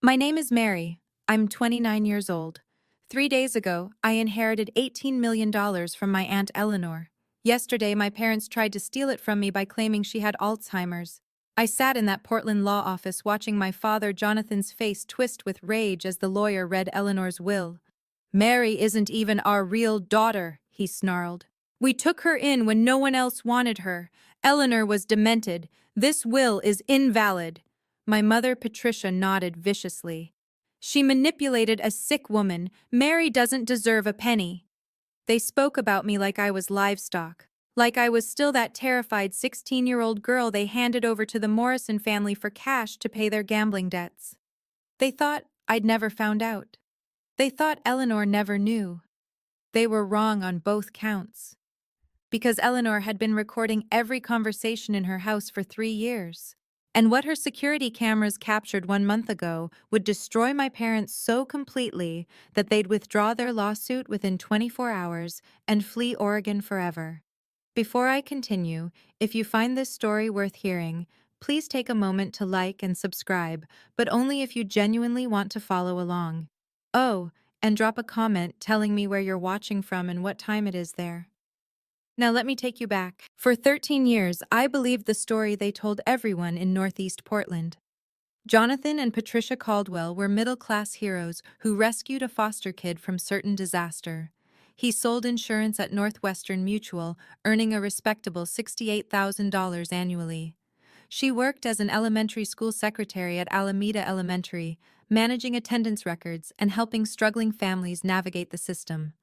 My name is Mary. I'm 29 years old. 3 days ago, I inherited $18 million from my Aunt Eleanor. Yesterday, my parents tried to steal it from me by claiming she had Alzheimer's. I sat in that Portland law office watching my father Jonathan's face twist with rage as the lawyer read Eleanor's will. "Mary isn't even our real daughter," he snarled. "We took her in when no one else wanted her. Eleanor was demented. This will is invalid." My mother Patricia nodded viciously. "She manipulated a sick woman. Mary doesn't deserve a penny." They spoke about me like I was livestock, like I was still that terrified 16-year-old girl they handed over to the Morrison family for cash to pay their gambling debts. They thought I'd never found out. They thought Eleanor never knew. They were wrong on both counts. Because Eleanor had been recording every conversation in her house for 3 years. And what her security cameras captured 1 month ago would destroy my parents so completely that they'd withdraw their lawsuit within 24 hours and flee Oregon forever. Before I continue, if you find this story worth hearing, please take a moment to like and subscribe, but only if you genuinely want to follow along. Oh, and drop a comment telling me where you're watching from and what time it is there. Now let me take you back. For 13 years, I believed the story they told everyone in Northeast Portland. Jonathan and Patricia Caldwell were middle-class heroes who rescued a foster kid from certain disaster. He sold insurance at Northwestern Mutual, earning a respectable $68,000 annually. She worked as an elementary school secretary at Alameda Elementary, managing attendance records and helping struggling families navigate the system.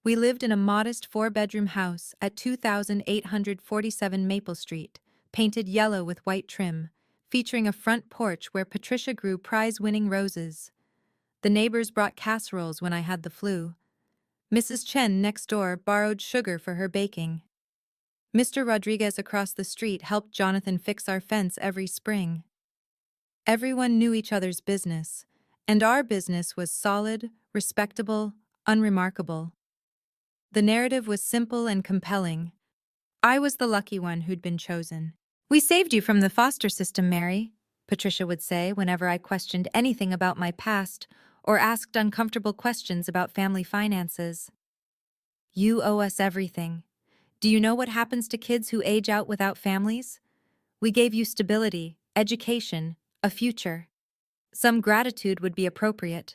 We lived in a modest four-bedroom house at 2847 Maple Street, painted yellow with white trim, featuring a front porch where Patricia grew prize-winning roses. The neighbors brought casseroles when I had the flu. Mrs. Chen next door borrowed sugar for her baking. Mr. Rodriguez across the street helped Jonathan fix our fence every spring. Everyone knew each other's business, and our business was solid, respectable, unremarkable. The narrative was simple and compelling. I was the lucky one who'd been chosen. "We saved you from the foster system, Mary," Patricia would say whenever I questioned anything about my past or asked uncomfortable questions about family finances. "You owe us everything. Do you know what happens to kids who age out without families? We gave you stability, education, a future. Some gratitude would be appropriate."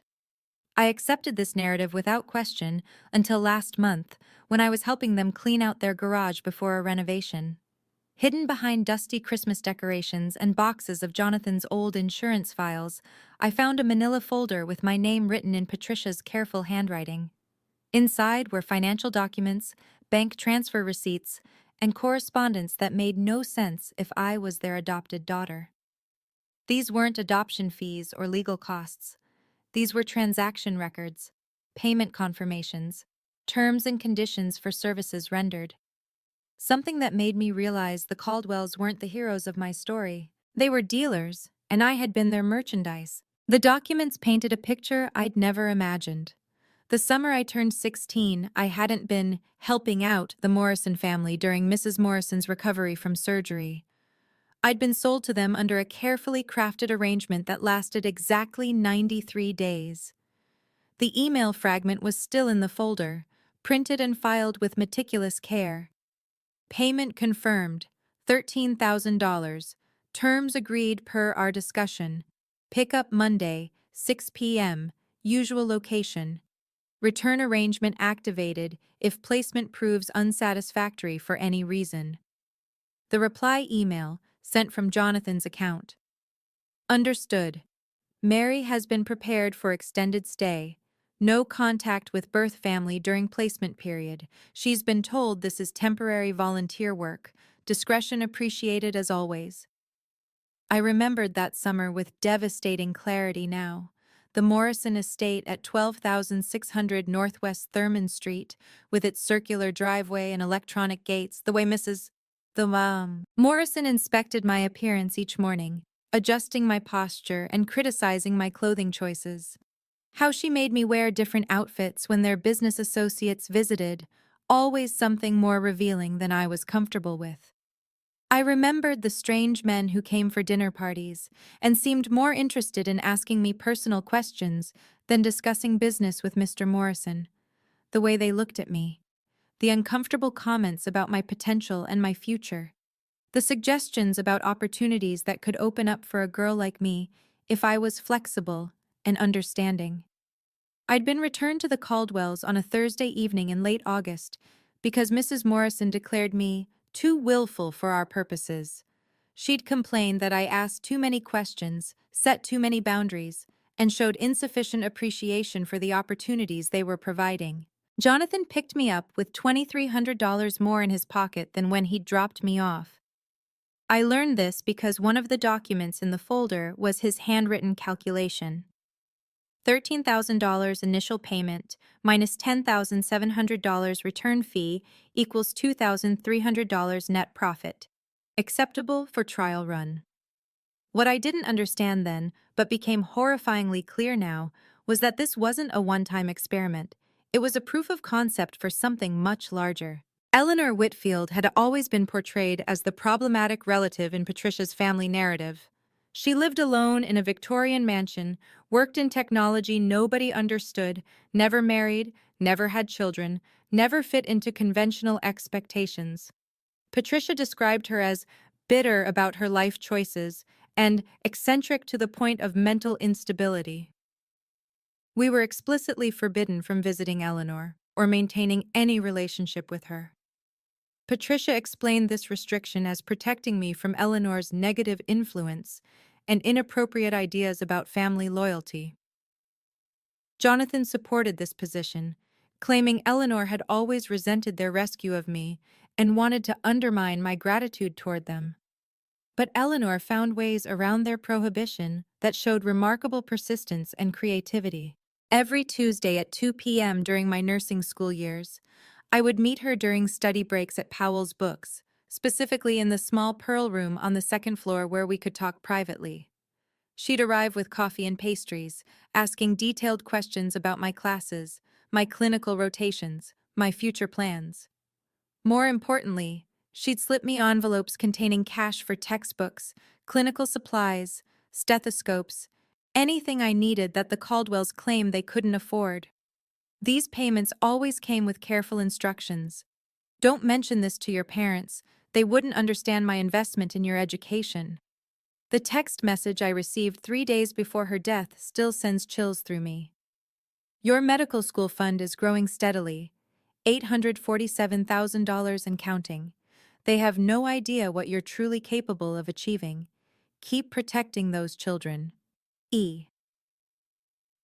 I accepted this narrative without question until last month, when I was helping them clean out their garage before a renovation. Hidden behind dusty Christmas decorations and boxes of Jonathan's old insurance files, I found a manila folder with my name written in Patricia's careful handwriting. Inside were financial documents, bank transfer receipts, and correspondence that made no sense if I was their adopted daughter. These weren't adoption fees or legal costs. These were transaction records, payment confirmations, terms and conditions for services rendered. Something that made me realize the Caldwells weren't the heroes of my story. They were dealers, and I had been their merchandise. The documents painted a picture I'd never imagined. The summer I turned 16, I hadn't been helping out the Morrison family during Mrs. Morrison's recovery from surgery. I'd been sold to them under a carefully crafted arrangement that lasted exactly 93 days. The email fragment was still in the folder, printed and filed with meticulous care. "Payment confirmed, $13,000. Terms agreed per our discussion. Pickup Monday, 6 p.m., usual location. Return arrangement activated if placement proves unsatisfactory for any reason." The reply email, sent from Jonathan's account. "Understood. Mary has been prepared for extended stay. No contact with birth family during placement period. She's been told this is temporary volunteer work. Discretion appreciated as always." I remembered that summer with devastating clarity now. The Morrison estate at 12,600 Northwest Thurman Street, with its circular driveway and electronic gates, the way Morrison inspected my appearance each morning, adjusting my posture and criticizing my clothing choices. How she made me wear different outfits when their business associates visited, always something more revealing than I was comfortable with. I remembered the strange men who came for dinner parties and seemed more interested in asking me personal questions than discussing business with Mr. Morrison. The way they looked at me, the uncomfortable comments about my potential and my future, the suggestions about opportunities that could open up for a girl like me if I was flexible and understanding. I'd been returned to the Caldwells on a Thursday evening in late August because Mrs. Morrison declared me too willful for our purposes. She'd complained that I asked too many questions, set too many boundaries, and showed insufficient appreciation for the opportunities they were providing. Jonathan picked me up with $2,300 more in his pocket than when he'd dropped me off. I learned this because one of the documents in the folder was his handwritten calculation. $13,000 initial payment minus $10,700 return fee equals $2,300 net profit. Acceptable for trial run. What I didn't understand then, but became horrifyingly clear now, was that this wasn't a one-time experiment. It was a proof of concept for something much larger. Eleanor Whitfield had always been portrayed as the problematic relative in Patricia's family narrative. She lived alone in a Victorian mansion, worked in technology nobody understood, never married, never had children, never fit into conventional expectations. Patricia described her as bitter about her life choices and eccentric to the point of mental instability. We were explicitly forbidden from visiting Eleanor or maintaining any relationship with her. Patricia explained this restriction as protecting me from Eleanor's negative influence and inappropriate ideas about family loyalty. Jonathan supported this position, claiming Eleanor had always resented their rescue of me and wanted to undermine my gratitude toward them. But Eleanor found ways around their prohibition that showed remarkable persistence and creativity. Every Tuesday at 2 p.m. during my nursing school years, I would meet her during study breaks at Powell's Books, specifically in the small Pearl Room on the second floor where we could talk privately. She'd arrive with coffee and pastries, asking detailed questions about my classes, my clinical rotations, my future plans. More importantly, she'd slip me envelopes containing cash for textbooks, clinical supplies, stethoscopes, anything I needed that the Caldwells claimed they couldn't afford. These payments always came with careful instructions. Don't mention this to your parents. They wouldn't understand my investment in your education. The text message I received 3 days before her death still sends chills through me. Your medical school fund is growing steadily, $847,000 and counting. They have no idea what you're truly capable of achieving. Keep protecting those children. E.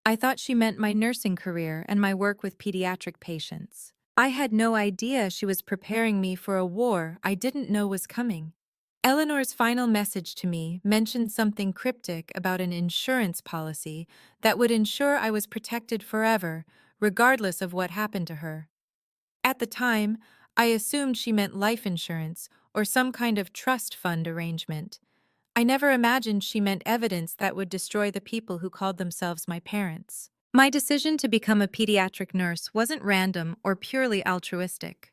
I thought she meant my nursing career and my work with pediatric patients. I had no idea she was preparing me for a war I didn't know was coming. Eleanor's final message to me mentioned something cryptic about an insurance policy that would ensure I was protected forever, regardless of what happened to her. At the time, I assumed she meant life insurance or some kind of trust fund arrangement. I never imagined she meant evidence that would destroy the people who called themselves my parents. My decision to become a pediatric nurse wasn't random or purely altruistic.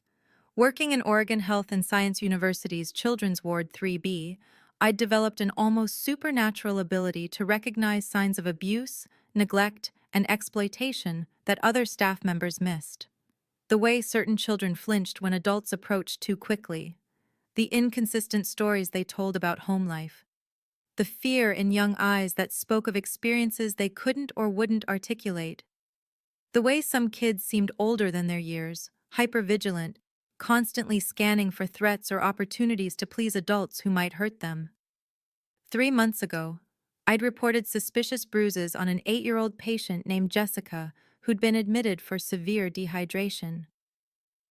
Working in Oregon Health and Science University's Children's Ward 3B, I'd developed an almost supernatural ability to recognize signs of abuse, neglect, and exploitation that other staff members missed. The way certain children flinched when adults approached too quickly, the inconsistent stories they told about home life, the fear in young eyes that spoke of experiences they couldn't or wouldn't articulate, the way some kids seemed older than their years, hypervigilant, constantly scanning for threats or opportunities to please adults who might hurt them. 3 months ago, I'd reported suspicious bruises on an 8-year-old patient named Jessica who'd been admitted for severe dehydration.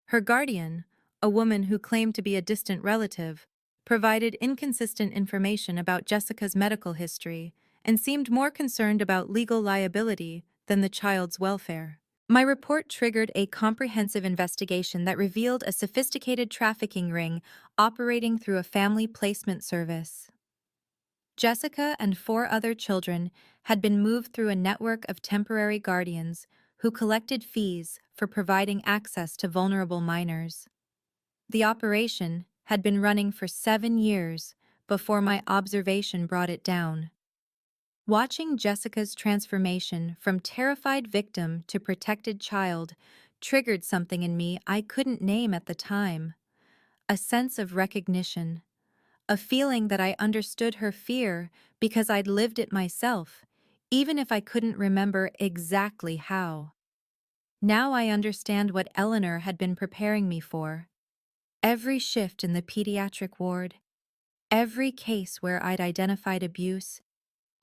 Her guardian, a woman who claimed to be a distant relative, provided inconsistent information about Jessica's medical history and seemed more concerned about legal liability than the child's welfare. My report triggered a comprehensive investigation that revealed a sophisticated trafficking ring operating through a family placement service. Jessica and 4 other children had been moved through a network of temporary guardians who collected fees for providing access to vulnerable minors. The operation had been running for 7 years before my observation brought it down. Watching Jessica's transformation from terrified victim to protected child triggered something in me I couldn't name at the time. A sense of recognition, a feeling that I understood her fear because I'd lived it myself, even if I couldn't remember exactly how. Now I understand what Eleanor had been preparing me for. Every shift in the pediatric ward, every case where I'd identified abuse,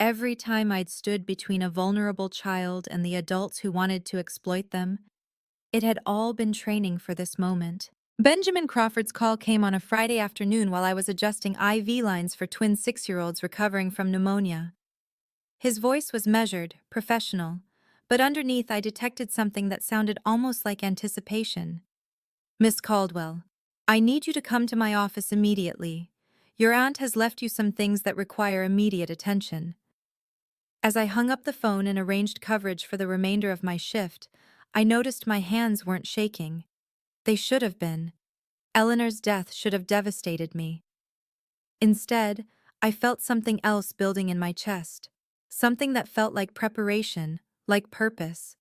every time I'd stood between a vulnerable child and the adults who wanted to exploit them, it had all been training for this moment. Benjamin Crawford's call came on a Friday afternoon while I was adjusting IV lines for twin 6-year-olds recovering from pneumonia. His voice was measured, professional, but underneath I detected something that sounded almost like anticipation. "Miss Caldwell, I need you to come to my office immediately. Your aunt has left you some things that require immediate attention." As I hung up the phone and arranged coverage for the remainder of my shift, I noticed my hands weren't shaking. They should have been. Eleanor's death should have devastated me. Instead, I felt something else building in my chest. Something that felt like preparation, like purpose.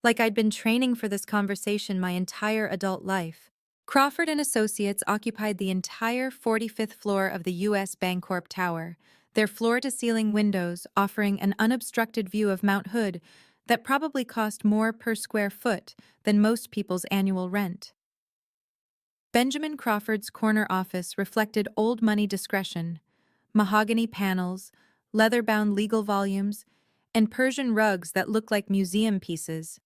Like I'd been training for this conversation my entire adult life. Crawford and Associates occupied the entire 45th floor of the U.S. Bancorp Tower, their floor-to-ceiling windows offering an unobstructed view of Mount Hood that probably cost more per square foot than most people's annual rent. Benjamin Crawford's corner office reflected old-money discretion, mahogany panels, leather-bound legal volumes, and Persian rugs that looked like museum pieces.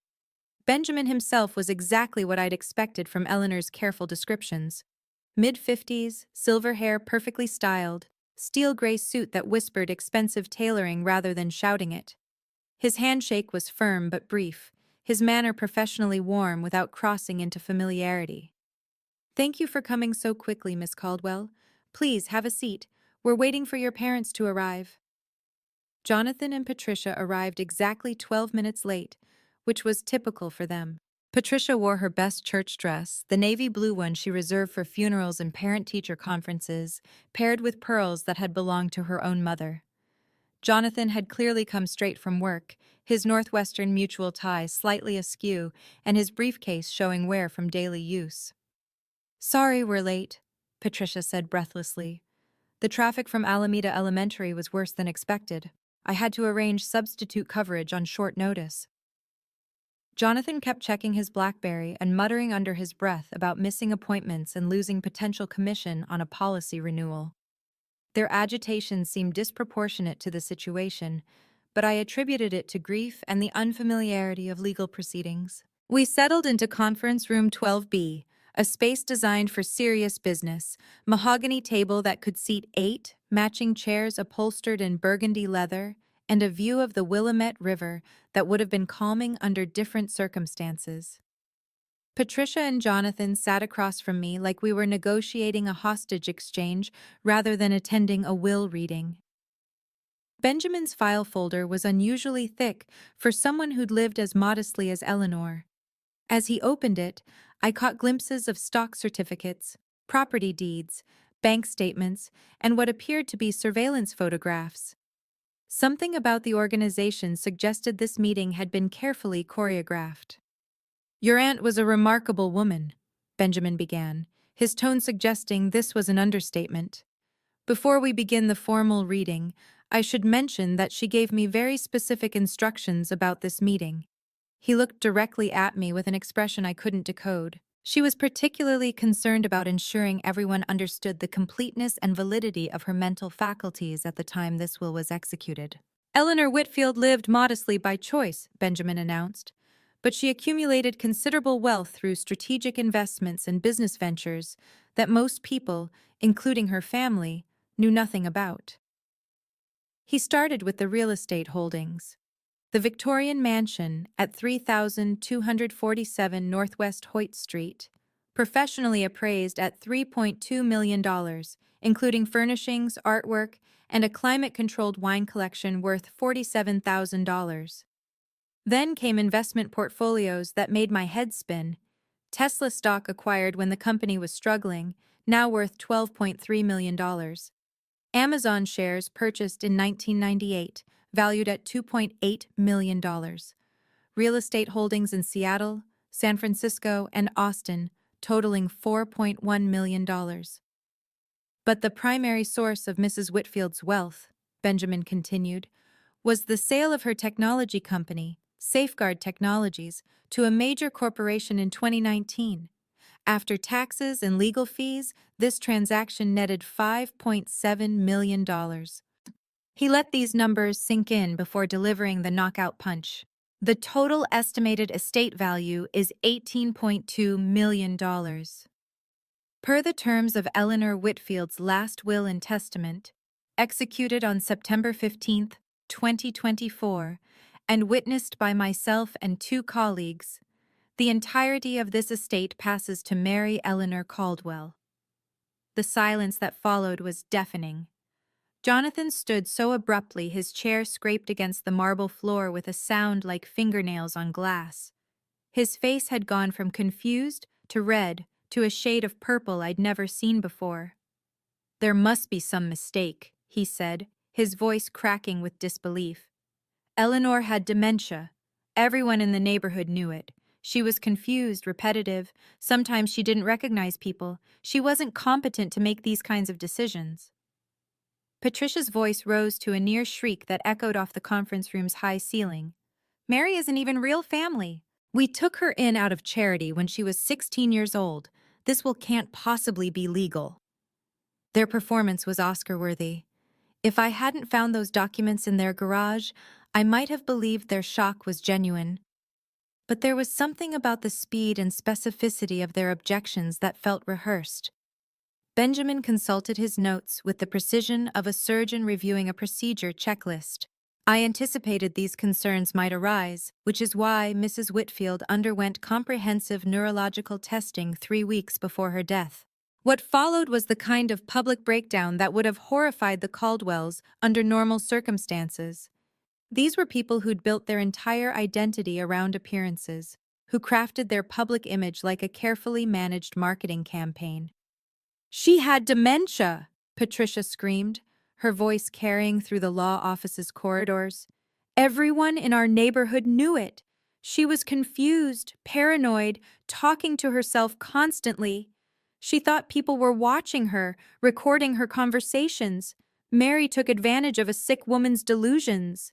Benjamin himself was exactly what I'd expected from Eleanor's careful descriptions. Mid-50s, silver hair perfectly styled, steel gray suit that whispered expensive tailoring rather than shouting it. His handshake was firm but brief, his manner professionally warm without crossing into familiarity. "Thank you for coming so quickly, Miss Caldwell. Please have a seat. We're waiting for your parents to arrive." Jonathan and Patricia arrived exactly 12 minutes late, which was typical for them. Patricia wore her best church dress, the navy blue one she reserved for funerals and parent-teacher conferences, paired with pearls that had belonged to her own mother. Jonathan had clearly come straight from work, his Northwestern Mutual tie slightly askew and his briefcase showing wear from daily use. "Sorry we're late," Patricia said breathlessly. "The traffic from Alameda Elementary was worse than expected. I had to arrange substitute coverage on short notice." Jonathan kept checking his BlackBerry and muttering under his breath about missing appointments and losing potential commission on a policy renewal. Their agitation seemed disproportionate to the situation, but I attributed it to grief and the unfamiliarity of legal proceedings. We settled into Conference Room 12B, a space designed for serious business, mahogany table that could seat 8, matching chairs upholstered in burgundy leather, and a view of the Willamette River that would have been calming under different circumstances. Patricia and Jonathan sat across from me like we were negotiating a hostage exchange rather than attending a will reading. Benjamin's file folder was unusually thick for someone who'd lived as modestly as Eleanor. As he opened it, I caught glimpses of stock certificates, property deeds, bank statements, and what appeared to be surveillance photographs. Something about the organization suggested this meeting had been carefully choreographed. "Your aunt was a remarkable woman," Benjamin began, his tone suggesting this was an understatement. "Before we begin the formal reading, I should mention that she gave me very specific instructions about this meeting." He looked directly at me with an expression I couldn't decode. She was particularly concerned about ensuring everyone understood the completeness and validity of her mental faculties at the time this will was executed. "Eleanor Whitfield lived modestly by choice," Benjamin announced, "but she accumulated considerable wealth through strategic investments and business ventures that most people, including her family, knew nothing about." He started with the real estate holdings. The Victorian Mansion at 3247 Northwest Hoyt Street, professionally appraised at $3.2 million, including furnishings, artwork, and a climate-controlled wine collection worth $47,000. Then came investment portfolios that made my head spin. Tesla stock acquired when the company was struggling, now worth $12.3 million. Amazon shares purchased in 1998, valued at $2.8 million. Real estate holdings in Seattle, San Francisco, and Austin, totaling $4.1 million. But the primary source of Mrs. Whitfield's wealth, Benjamin continued, was the sale of her technology company, Safeguard Technologies, to a major corporation in 2019. After taxes and legal fees, this transaction netted $5.7 million. He let these numbers sink in before delivering the knockout punch. The total estimated estate value is $18.2 million. Per the terms of Eleanor Whitfield's last will and testament, executed on September 15, 2024, and witnessed by myself and 2 colleagues, the entirety of this estate passes to Mary Eleanor Caldwell. The silence that followed was deafening. Jonathan stood so abruptly his chair scraped against the marble floor with a sound like fingernails on glass. His face had gone from confused to red to a shade of purple I'd never seen before. "There must be some mistake," he said, his voice cracking with disbelief. Eleanor had dementia. Everyone in the neighborhood knew it. She was confused, repetitive. Sometimes she didn't recognize people. She wasn't competent to make these kinds of decisions. Patricia's voice rose to a near shriek that echoed off the conference room's high ceiling. "Mary isn't even real family. We took her in out of charity when she was 16 years old. Can't possibly be legal." Their performance was Oscar-worthy. If I hadn't found those documents in their garage, I might have believed their shock was genuine. But there was something about the speed and specificity of their objections that felt rehearsed. Benjamin consulted his notes with the precision of a surgeon reviewing a procedure checklist. I anticipated these concerns might arise, which is why Mrs. Whitfield underwent comprehensive neurological testing 3 weeks before her death. What followed was the kind of public breakdown that would have horrified the Caldwells under normal circumstances. These were people who'd built their entire identity around appearances, who crafted their public image like a carefully managed marketing campaign. "She had dementia!" Patricia screamed, her voice carrying through the law office's corridors. "Everyone in our neighborhood knew it. She was confused, paranoid, talking to herself constantly. She thought people were watching her, recording her conversations. Mary took advantage of a sick woman's delusions."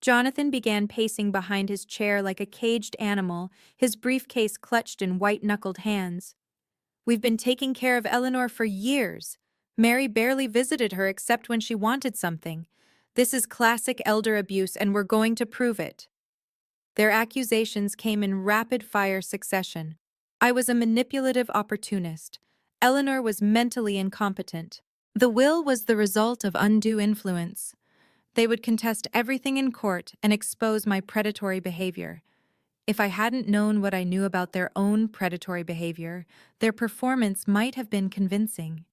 Jonathan began pacing behind his chair like a caged animal, his briefcase clutched in white-knuckled hands. "We've been taking care of Eleanor for years. Mary barely visited her except when she wanted something. This is classic elder abuse, and we're going to prove it." Their accusations came in rapid-fire succession. I was a manipulative opportunist. Eleanor was mentally incompetent. The will was the result of undue influence. They would contest everything in court and expose my predatory behavior. If I hadn't known what I knew about their own predatory behavior, their performance might have been convincing.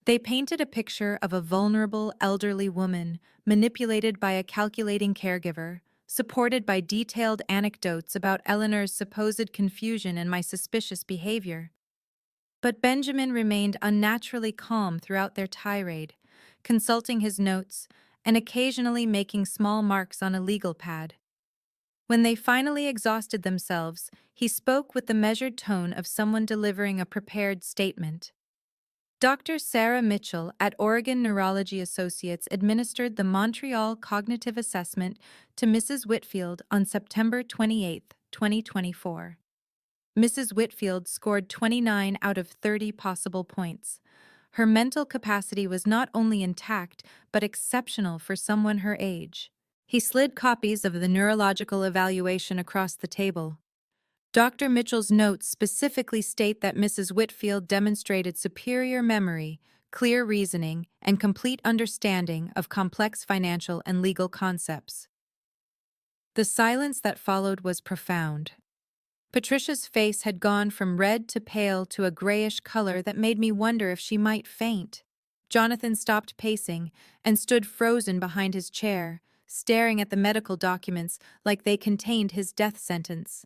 They painted a picture of a vulnerable, elderly woman manipulated by a calculating caregiver, supported by detailed anecdotes about Eleanor's supposed confusion and my suspicious behavior. But Benjamin remained unnaturally calm throughout their tirade, consulting his notes and occasionally making small marks on a legal pad. When they finally exhausted themselves, he spoke with the measured tone of someone delivering a prepared statement. Dr. Sarah Mitchell at Oregon Neurology Associates administered the Montreal Cognitive Assessment to Mrs. Whitfield on September 28, 2024. Mrs. Whitfield scored 29 out of 30 possible points. Her mental capacity was not only intact, but exceptional for someone her age. He slid copies of the neurological evaluation across the table. Dr. Mitchell's notes specifically state that Mrs. Whitfield demonstrated superior memory, clear reasoning, and complete understanding of complex financial and legal concepts. The silence that followed was profound. Patricia's face had gone from red to pale to a grayish color that made me wonder if she might faint. Jonathan stopped pacing and stood frozen behind his chair, staring at the medical documents like they contained his death sentence.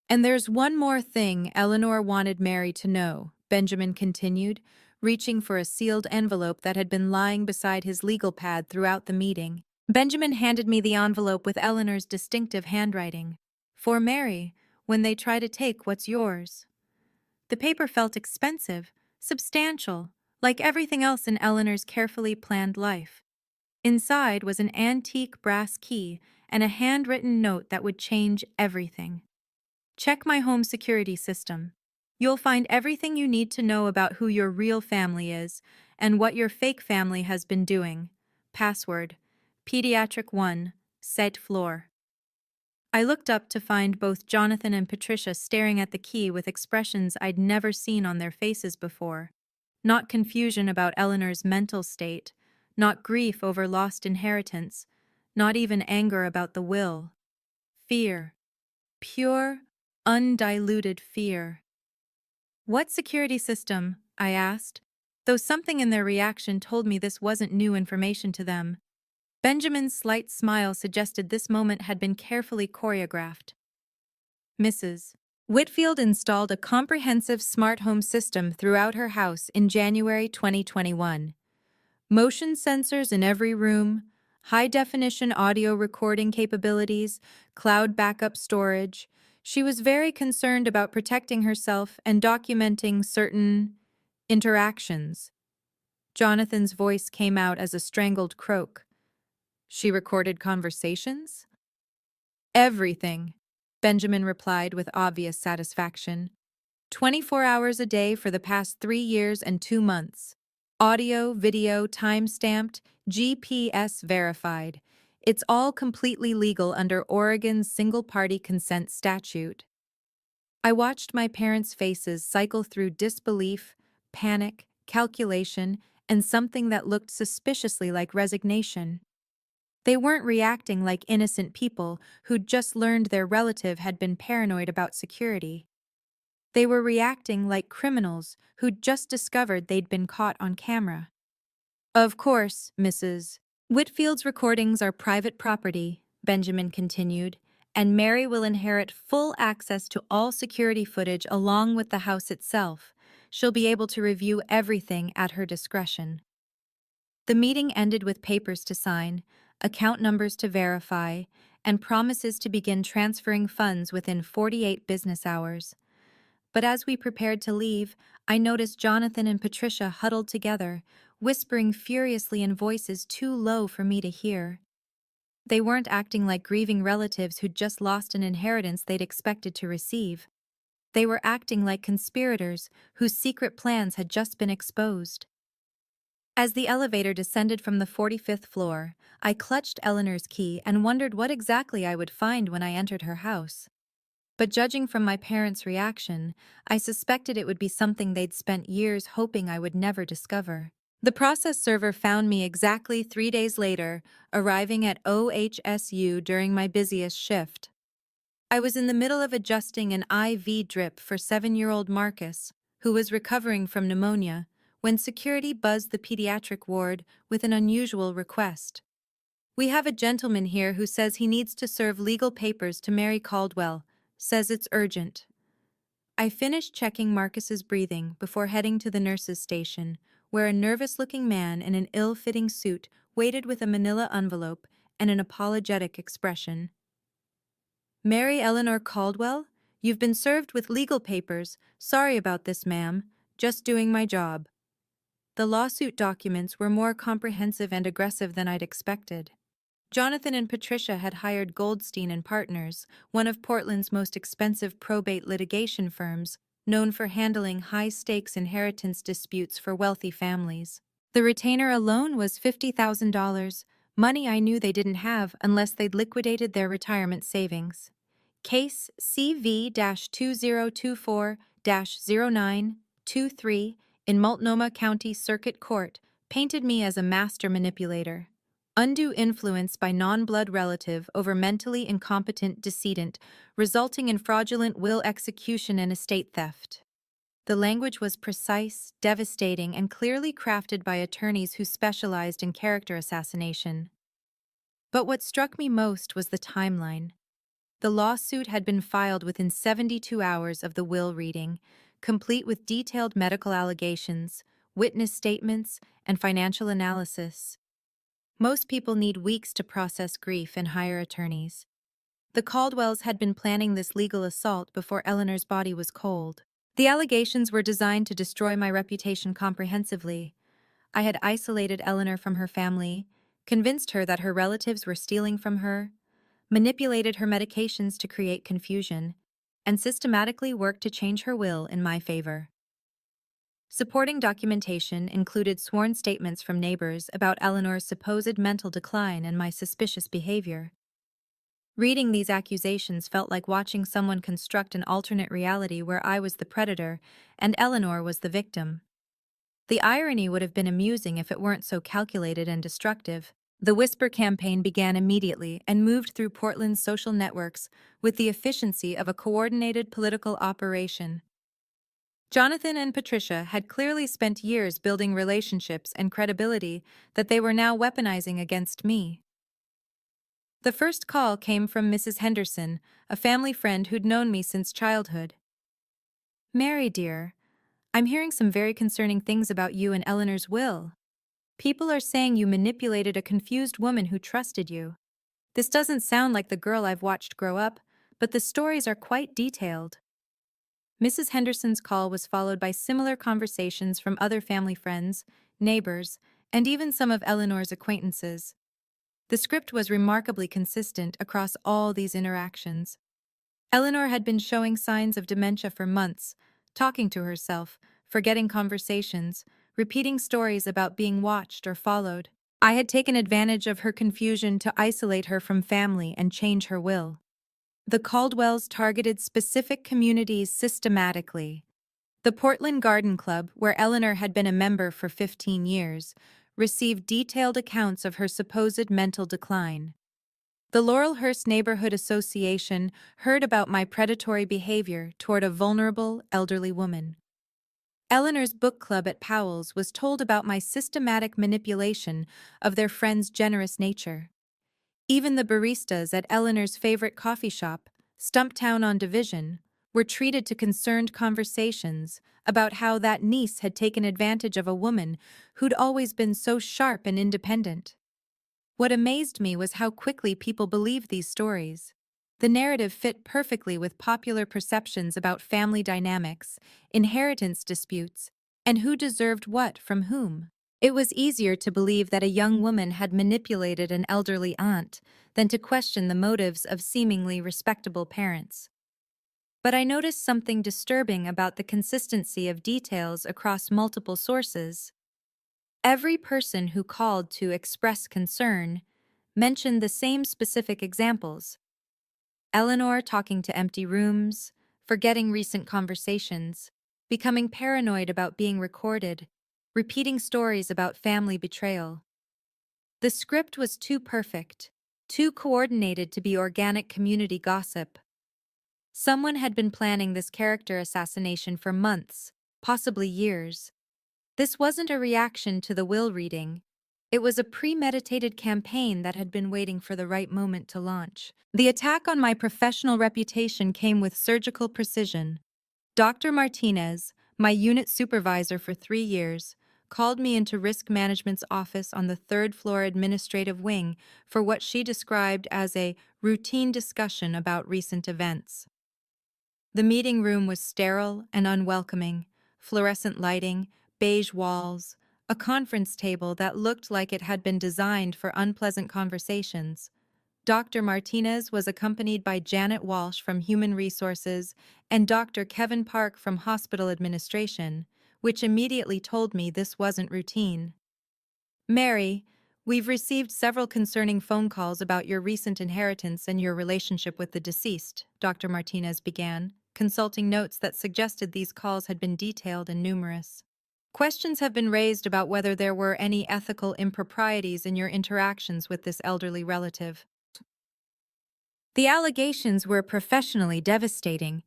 "And there's one more thing Eleanor wanted Mary to know," Benjamin continued, reaching for a sealed envelope that had been lying beside his legal pad throughout the meeting. Benjamin handed me the envelope with Eleanor's distinctive handwriting. For Mary, when they try to take what's yours. The paper felt expensive, substantial, like everything else in Eleanor's carefully planned life. Inside was an antique brass key and a handwritten note that would change everything. Check my home security system. You'll find everything you need to know about who your real family is and what your fake family has been doing. Password: Pediatric 1, Set Floor. I looked up to find both Jonathan and Patricia staring at the key with expressions I'd never seen on their faces before. Not confusion about Eleanor's mental state, not grief over lost inheritance, not even anger about the will. Fear. Pure, undiluted fear. What security system? I asked, though something in their reaction told me this wasn't new information to them. Benjamin's slight smile suggested this moment had been carefully choreographed. Mrs. Whitfield installed a comprehensive smart home system throughout her house in January 2021. Motion sensors in every room, high-definition audio recording capabilities, cloud backup storage. She was very concerned about protecting herself and documenting certain interactions. Jonathan's voice came out as a strangled croak. She recorded conversations? Everything, Benjamin replied with obvious satisfaction. 24 hours a day for the past 3 years and 2 months. Audio, video, time-stamped, GPS verified. It's all completely legal under Oregon's single-party consent statute. I watched my parents' faces cycle through disbelief, panic, calculation, and something that looked suspiciously like resignation. They weren't reacting like innocent people who'd just learned their relative had been paranoid about security. They were reacting like criminals who'd just discovered they'd been caught on camera. Of course, Mrs. Whitfield's recordings are private property, Benjamin continued, and Mary will inherit full access to all security footage along with the house itself. She'll be able to review everything at her discretion. The meeting ended with papers to sign, account numbers to verify, and promises to begin transferring funds within 48 business hours. But as we prepared to leave, I noticed Jonathan and Patricia huddled together, whispering furiously in voices too low for me to hear. They weren't acting like grieving relatives who'd just lost an inheritance they'd expected to receive. They were acting like conspirators whose secret plans had just been exposed. As the elevator descended from the 45th floor, I clutched Eleanor's key and wondered what exactly I would find when I entered her house. But judging from my parents' reaction, I suspected it would be something they'd spent years hoping I would never discover. The process server found me exactly 3 days later, arriving at OHSU during my busiest shift. I was in the middle of adjusting an IV drip for 7-year-old Marcus, who was recovering from pneumonia, when security buzzed the pediatric ward with an unusual request. "We have a gentleman here who says he needs to serve legal papers to Mary Caldwell. Says it's urgent." I finished checking Marcus's breathing before heading to the nurse's station, where a nervous-looking man in an ill-fitting suit waited with a manila envelope and an apologetic expression. "Mary Eleanor Caldwell? You've been served with legal papers. Sorry about this, ma'am. Just doing my job." The lawsuit documents were more comprehensive and aggressive than I'd expected. Jonathan and Patricia had hired Goldstein and Partners, one of Portland's most expensive probate litigation firms, known for handling high-stakes inheritance disputes for wealthy families. The retainer alone was $50,000, money I knew they didn't have unless they'd liquidated their retirement savings. Case CV-2024-0923 in Multnomah County Circuit Court painted me as a master manipulator. Undue influence by non-blood relative over mentally incompetent decedent, resulting in fraudulent will execution and estate theft. The language was precise, devastating, and clearly crafted by attorneys who specialized in character assassination. But what struck me most was the timeline. The lawsuit had been filed within 72 hours of the will reading, complete with detailed medical allegations, witness statements, and financial analysis. Most people need weeks to process grief and hire attorneys. The Caldwells had been planning this legal assault before Eleanor's body was cold. The allegations were designed to destroy my reputation comprehensively. I had isolated Eleanor from her family, convinced her that her relatives were stealing from her, manipulated her medications to create confusion, and systematically worked to change her will in my favor. Supporting documentation included sworn statements from neighbors about Eleanor's supposed mental decline and my suspicious behavior. Reading these accusations felt like watching someone construct an alternate reality where I was the predator and Eleanor was the victim. The irony would have been amusing if it weren't so calculated and destructive. The Whisper campaign began immediately and moved through Portland's social networks with the efficiency of a coordinated political operation. Jonathan and Patricia had clearly spent years building relationships and credibility that they were now weaponizing against me. The first call came from Mrs. Henderson, a family friend who'd known me since childhood. "Mary, dear, I'm hearing some very concerning things about you and Eleanor's will. People are saying you manipulated a confused woman who trusted you. This doesn't sound like the girl I've watched grow up, but the stories are quite detailed." Mrs. Henderson's call was followed by similar conversations from other family friends, neighbors, and even some of Eleanor's acquaintances. The script was remarkably consistent across all these interactions. Eleanor had been showing signs of dementia for months, talking to herself, forgetting conversations, repeating stories about being watched or followed. I had taken advantage of her confusion to isolate her from family and change her will. The Caldwells targeted specific communities systematically. The Portland Garden Club, where Eleanor had been a member for 15 years, received detailed accounts of her supposed mental decline. The Laurelhurst Neighborhood Association heard about my predatory behavior toward a vulnerable, elderly woman. Eleanor's book club at Powell's was told about my systematic manipulation of their friends' generous nature. Even the baristas at Eleanor's favorite coffee shop, Stumptown on Division, were treated to concerned conversations about how that niece had taken advantage of a woman who'd always been so sharp and independent. What amazed me was how quickly people believed these stories. The narrative fit perfectly with popular perceptions about family dynamics, inheritance disputes, and who deserved what from whom. It was easier to believe that a young woman had manipulated an elderly aunt than to question the motives of seemingly respectable parents. But I noticed something disturbing about the consistency of details across multiple sources. Every person who called to express concern mentioned the same specific examples. Eleanor talking to empty rooms, forgetting recent conversations, becoming paranoid about being recorded, repeating stories about family betrayal. The script was too perfect, too coordinated to be organic community gossip. Someone had been planning this character assassination for months, possibly years. This wasn't a reaction to the will reading. It was a premeditated campaign that had been waiting for the right moment to launch. The attack on my professional reputation came with surgical precision. Dr. Martinez, my unit supervisor for 3 years, called me into risk management's office on the third-floor administrative wing for what she described as a routine discussion about recent events. The meeting room was sterile and unwelcoming, fluorescent lighting, beige walls, a conference table that looked like it had been designed for unpleasant conversations. Dr. Martinez was accompanied by Janet Walsh from Human Resources and Dr. Kevin Park from Hospital Administration, which immediately told me this wasn't routine. "Mary, we've received several concerning phone calls about your recent inheritance and your relationship with the deceased," Dr. Martinez began, consulting notes that suggested these calls had been detailed and numerous. "Questions have been raised about whether there were any ethical improprieties in your interactions with this elderly relative. The allegations were professionally devastating.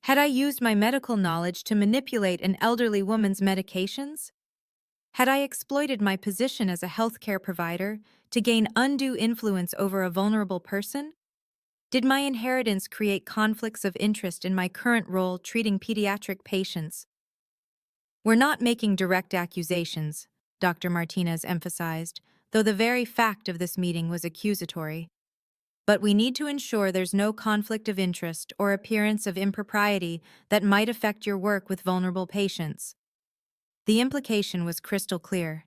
Had I used my medical knowledge to manipulate an elderly woman's medications? Had I exploited my position as a healthcare provider to gain undue influence over a vulnerable person? Did my inheritance create conflicts of interest in my current role treating pediatric patients? We're not making direct accusations, Dr. Martinez emphasized, though the very fact of this meeting was accusatory. But we need to ensure there's no conflict of interest or appearance of impropriety that might affect your work with vulnerable patients. The implication was crystal clear.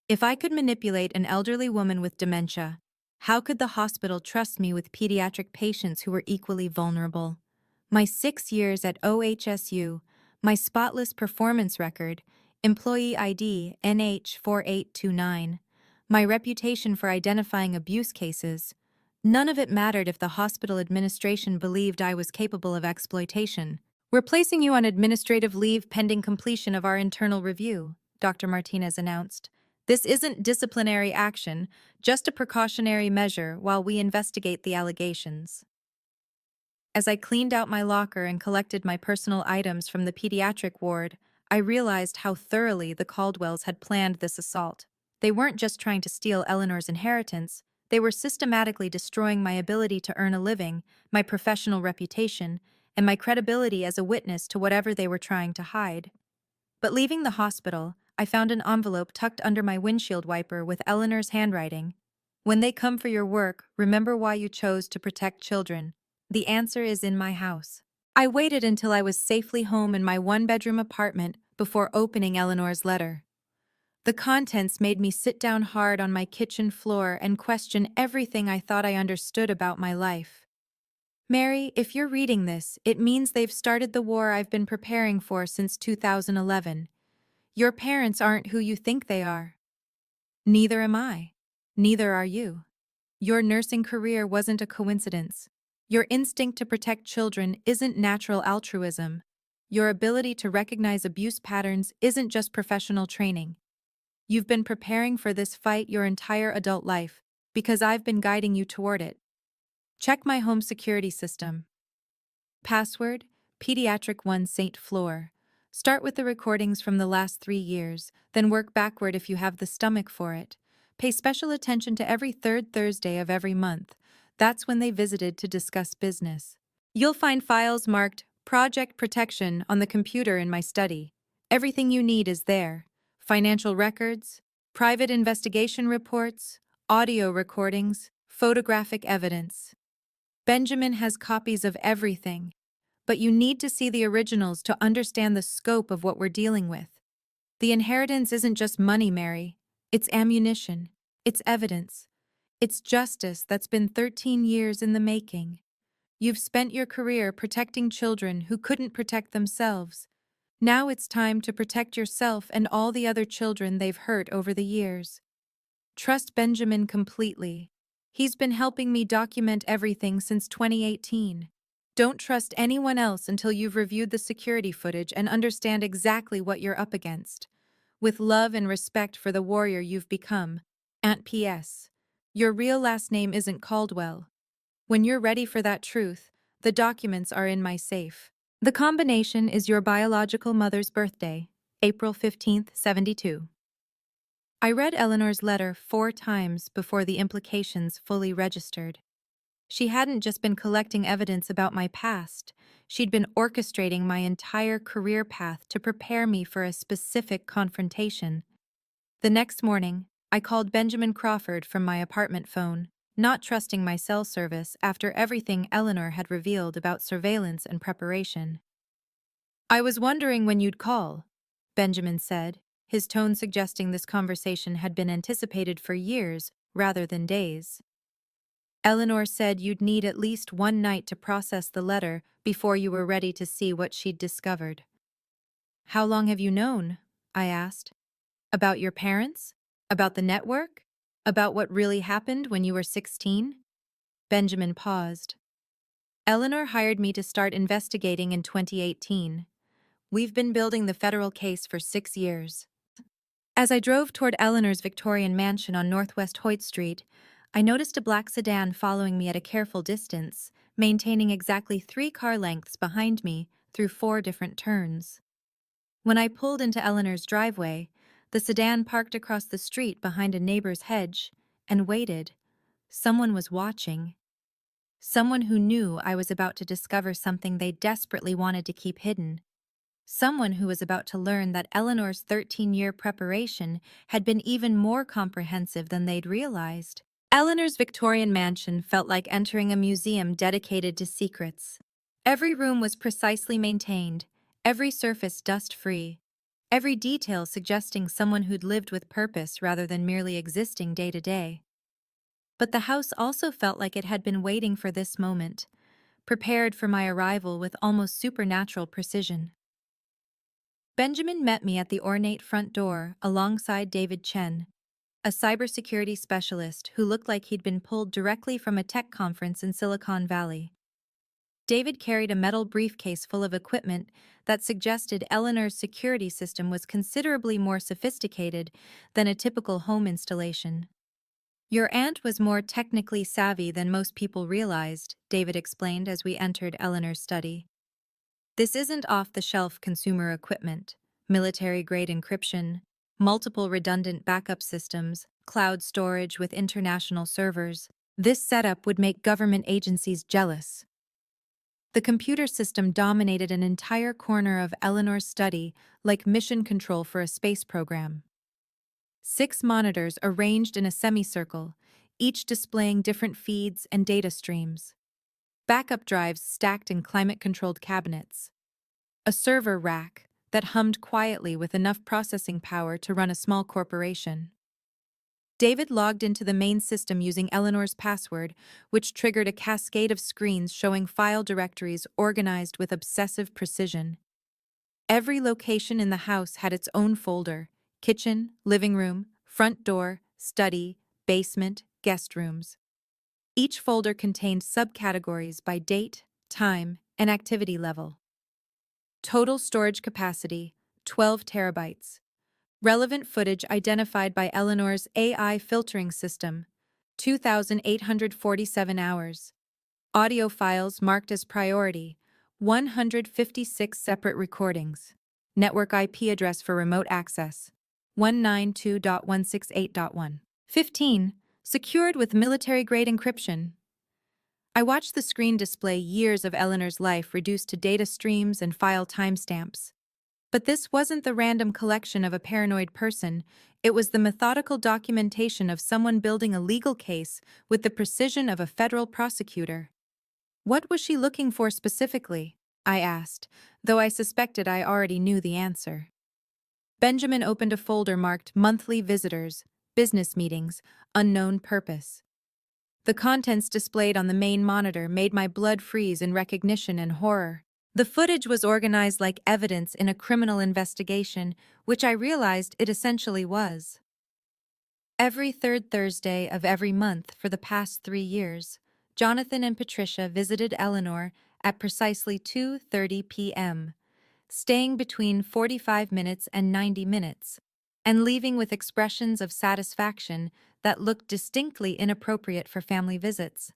If I could manipulate an elderly woman with dementia, how could the hospital trust me with pediatric patients who were equally vulnerable? My 6 years at OHSU, my spotless performance record, employee ID NH4829, my reputation for identifying abuse cases, none of it mattered if the hospital administration believed I was capable of exploitation. We're placing you on administrative leave pending completion of our internal review, Dr. Martinez announced. This isn't disciplinary action, just a precautionary measure while we investigate the allegations. As I cleaned out my locker and collected my personal items from the pediatric ward, I realized how thoroughly the Caldwells had planned this assault. They weren't just trying to steal Eleanor's inheritance, they were systematically destroying my ability to earn a living, my professional reputation, and my credibility as a witness to whatever they were trying to hide. But leaving the hospital, I found an envelope tucked under my windshield wiper with Eleanor's handwriting. When they come for your work, remember why you chose to protect children. The answer is in my house. I waited until I was safely home in my one-bedroom apartment before opening Eleanor's letter. The contents made me sit down hard on my kitchen floor and question everything I thought I understood about my life. Mary, if you're reading this, it means they've started the war I've been preparing for since 2011. Your parents aren't who you think they are. Neither am I. Neither are you. Your nursing career wasn't a coincidence. Your instinct to protect children isn't natural altruism. Your ability to recognize abuse patterns isn't just professional training. You've been preparing for this fight your entire adult life, because I've been guiding you toward it. Check my home security system. Password, Pediatric 1 St. Floor. Start with the recordings from the last 3 years, then work backward if you have the stomach for it. Pay special attention to every third Thursday of every month. That's when they visited to discuss business. You'll find files marked Project Protection on the computer in my study. Everything you need is there. Financial records, private investigation reports, audio recordings, photographic evidence. Benjamin has copies of everything, but you need to see the originals to understand the scope of what we're dealing with. The inheritance isn't just money, Mary. It's ammunition. It's evidence. It's justice that's been 13 years in the making. You've spent your career protecting children who couldn't protect themselves. Now it's time to protect yourself and all the other children they've hurt over the years. Trust Benjamin completely. He's been helping me document everything since 2018. Don't trust anyone else until you've reviewed the security footage and understand exactly what you're up against. With love and respect for the warrior you've become, Aunt P.S. Your real last name isn't Caldwell. When you're ready for that truth, the documents are in my safe. The combination is your biological mother's birthday, April 15th, 72. I read Eleanor's letter 4 times before the implications fully registered. She hadn't just been collecting evidence about my past, she'd been orchestrating my entire career path to prepare me for a specific confrontation. The next morning, I called Benjamin Crawford from my apartment phone, not trusting my cell service after everything Eleanor had revealed about surveillance and preparation. "I was wondering when you'd call," Benjamin said, his tone suggesting this conversation had been anticipated for years rather than days. "Eleanor said you'd need at least one night to process the letter before you were ready to see what she'd discovered." "How long have you known?" I asked. "About your parents? About the network? About what really happened when you were 16? Benjamin paused. "Eleanor hired me to start investigating in 2018. We've been building the federal case for 6 years." As I drove toward Eleanor's Victorian mansion on Northwest Hoyt Street, I noticed a black sedan following me at a careful distance, maintaining exactly 3 car lengths behind me through 4 different turns. When I pulled into Eleanor's driveway, the sedan parked across the street behind a neighbor's hedge and waited. Someone was watching. Someone who knew I was about to discover something they desperately wanted to keep hidden. Someone who was about to learn that Eleanor's 13-year preparation had been even more comprehensive than they'd realized. Eleanor's Victorian mansion felt like entering a museum dedicated to secrets. Every room was precisely maintained, every surface dust-free, every detail suggesting someone who'd lived with purpose rather than merely existing day to day. But the house also felt like it had been waiting for this moment, prepared for my arrival with almost supernatural precision. Benjamin met me at the ornate front door alongside David Chen, a cybersecurity specialist who looked like he'd been pulled directly from a tech conference in Silicon Valley. David carried a metal briefcase full of equipment that suggested Eleanor's security system was considerably more sophisticated than a typical home installation. Your aunt was more technically savvy than most people realized, David explained as we entered Eleanor's study. This isn't off-the-shelf consumer equipment, military-grade encryption, multiple redundant backup systems, cloud storage with international servers. This setup would make government agencies jealous. The computer system dominated an entire corner of Eleanor's study like mission control for a space program. 6 monitors arranged in a semicircle, each displaying different feeds and data streams. Backup drives stacked in climate-controlled cabinets. A server rack that hummed quietly with enough processing power to run a small corporation. David logged into the main system using Eleanor's password, which triggered a cascade of screens showing file directories organized with obsessive precision. Every location in the house had its own folder: kitchen, living room, front door, study, basement, guest rooms. Each folder contained subcategories by date, time, and activity level. Total storage capacity, 12 terabytes. Relevant footage identified by Eleanor's AI filtering system, 2,847 hours. Audio files marked as priority, 156 separate recordings. Network IP address for remote access, 192.168.1. 15. Secured with military-grade encryption. I watched the screen display years of Eleanor's life reduced to data streams and file timestamps. But this wasn't the random collection of a paranoid person, it was the methodical documentation of someone building a legal case with the precision of a federal prosecutor. What was she looking for specifically? I asked, though I suspected I already knew the answer. Benjamin opened a folder marked Monthly Visitors, Business Meetings, Unknown Purpose. The contents displayed on the main monitor made my blood freeze in recognition and horror. The footage was organized like evidence in a criminal investigation, which I realized it essentially was. Every third Thursday of every month for the past 3 years, Jonathan and Patricia visited Eleanor at precisely 2:30 p.m., staying between 45 minutes and 90 minutes, and leaving with expressions of satisfaction that looked distinctly inappropriate for family visits.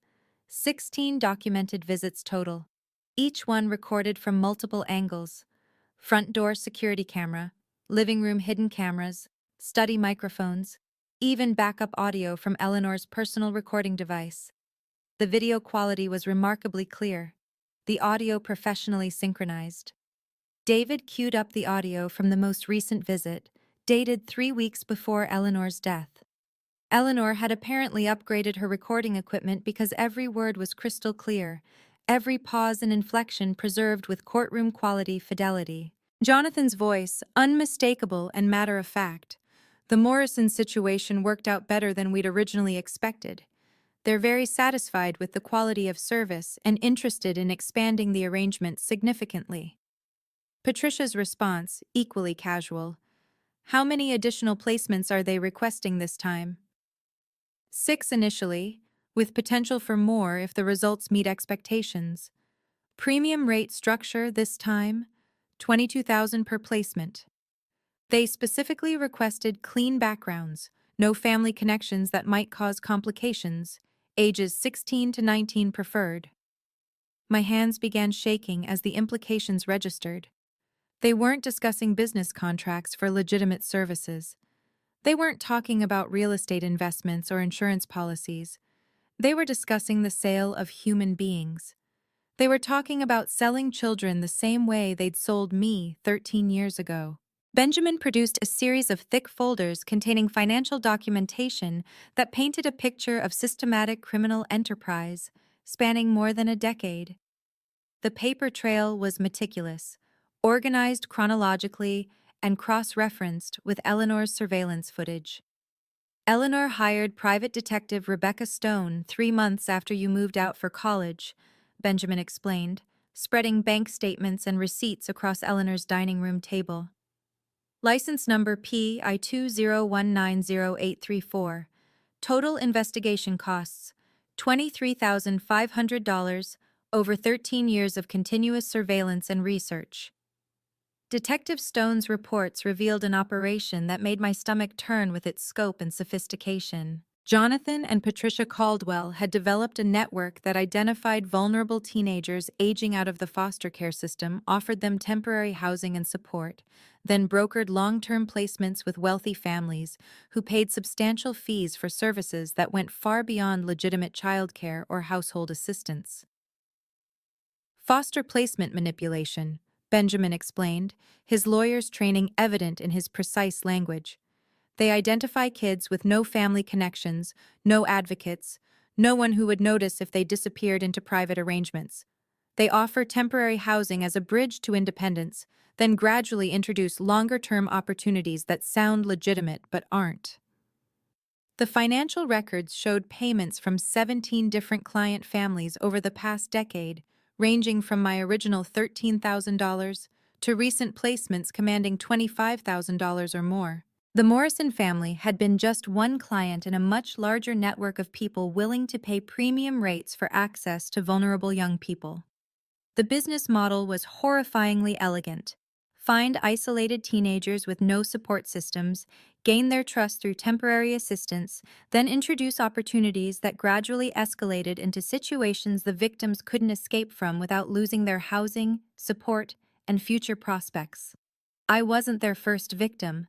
16 documented visits total, each one recorded from multiple angles: front door security camera, living room hidden cameras, study microphones, even backup audio from Eleanor's personal recording device. The video quality was remarkably clear, the audio professionally synchronized. David queued up the audio from the most recent visit, dated 3 weeks before Eleanor's death. Eleanor had apparently upgraded her recording equipment because every word was crystal clear, every pause and inflection preserved with courtroom-quality fidelity. Jonathan's voice, unmistakable and matter-of-fact. The Morrison situation worked out better than we'd originally expected. They're very satisfied with the quality of service and interested in expanding the arrangement significantly. Patricia's response, equally casual. How many additional placements are they requesting this time? 6 initially, with potential for more if the results meet expectations. Premium rate structure this time, $22,000 per placement. They specifically requested clean backgrounds, no family connections that might cause complications, ages 16 to 19 preferred. My hands began shaking as the implications registered. They weren't discussing business contracts for legitimate services. They weren't talking about real estate investments or insurance policies. They were discussing the sale of human beings. They were talking about selling children the same way they'd sold me 13 years ago. Benjamin produced a series of thick folders containing financial documentation that painted a picture of systematic criminal enterprise spanning more than a decade. The paper trail was meticulous, organized chronologically, and cross-referenced with Eleanor's surveillance footage. Eleanor hired private detective Rebecca Stone 3 months after you moved out for college, Benjamin explained, spreading bank statements and receipts across Eleanor's dining room table. License number PI20190834. Total investigation costs $23,500 over 13 years of continuous surveillance and research. Detective Stone's reports revealed an operation that made my stomach turn with its scope and sophistication. Jonathan and Patricia Caldwell had developed a network that identified vulnerable teenagers aging out of the foster care system, offered them temporary housing and support, then brokered long-term placements with wealthy families who paid substantial fees for services that went far beyond legitimate childcare or household assistance. Foster placement manipulation, Benjamin explained, his lawyer's training evident in his precise language. They identify kids with no family connections, no advocates, no one who would notice if they disappeared into private arrangements. They offer temporary housing as a bridge to independence, then gradually introduce longer-term opportunities that sound legitimate but aren't. The financial records showed payments from 17 different client families over the past decade, ranging from my original $13,000 to recent placements commanding $25,000 or more. The Morrison family had been just one client in a much larger network of people willing to pay premium rates for access to vulnerable young people. The business model was horrifyingly elegant. Find isolated teenagers with no support systems, gain their trust through temporary assistance, then introduce opportunities that gradually escalated into situations the victims couldn't escape from without losing their housing, support, and future prospects. I wasn't their first victim.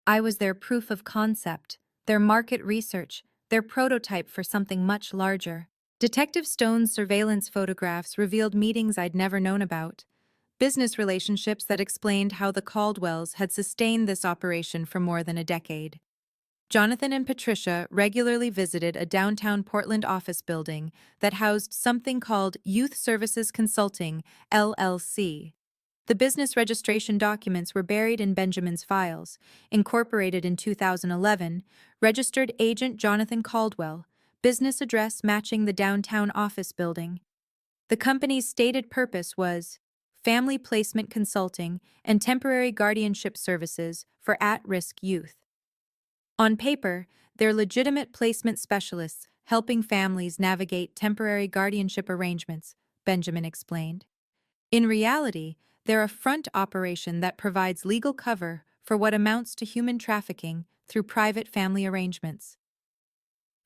I was their proof of concept, their market research, their prototype for something much larger. Detective Stone's surveillance photographs revealed meetings I'd never known about, business relationships that explained how the Caldwells had sustained this operation for more than a decade. Jonathan and Patricia regularly visited a downtown Portland office building that housed something called Youth Services Consulting, LLC. The business registration documents were buried in Benjamin's files, incorporated in 2011, registered agent Jonathan Caldwell, business address matching the downtown office building. The company's stated purpose was family placement consulting and temporary guardianship services for at-risk youth. On paper, they're legitimate placement specialists helping families navigate temporary guardianship arrangements, Benjamin explained. In reality, they're a front operation that provides legal cover for what amounts to human trafficking through private family arrangements.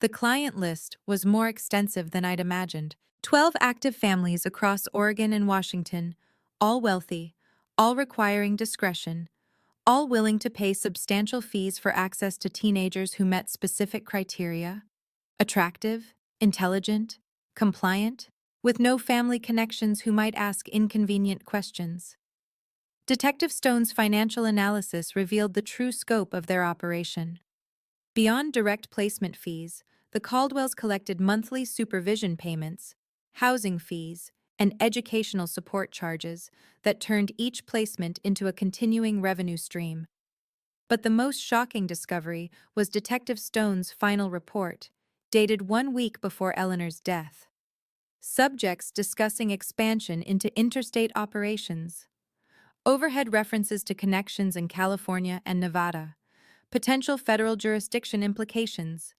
The client list was more extensive than I'd imagined. 12 active families across Oregon and Washington, all wealthy, all requiring discretion, all willing to pay substantial fees for access to teenagers who met specific criteria: attractive, intelligent, compliant, with no family connections who might ask inconvenient questions. Detective Stone's financial analysis revealed the true scope of their operation. Beyond direct placement fees, the Caldwells collected monthly supervision payments, housing fees, and educational support charges that turned each placement into a continuing revenue stream. But the most shocking discovery was Detective Stone's final report, dated 1 week before Eleanor's death. Subjects discussing expansion into interstate operations. Overhead references to connections in California and Nevada. Potential federal jurisdiction implications.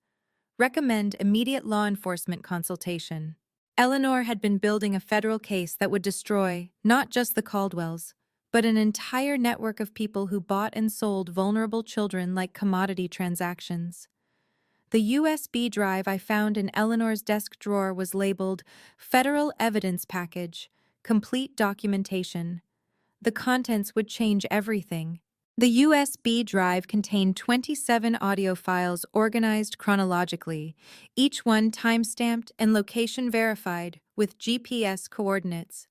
Recommend immediate law enforcement consultation. Eleanor had been building a federal case that would destroy not just the Caldwells, but an entire network of people who bought and sold vulnerable children like commodity transactions. The USB drive I found in Eleanor's desk drawer was labeled Federal Evidence Package, Complete Documentation. The contents would change everything. The USB drive contained 27 audio files organized chronologically, each one time-stamped and location verified with GPS coordinates.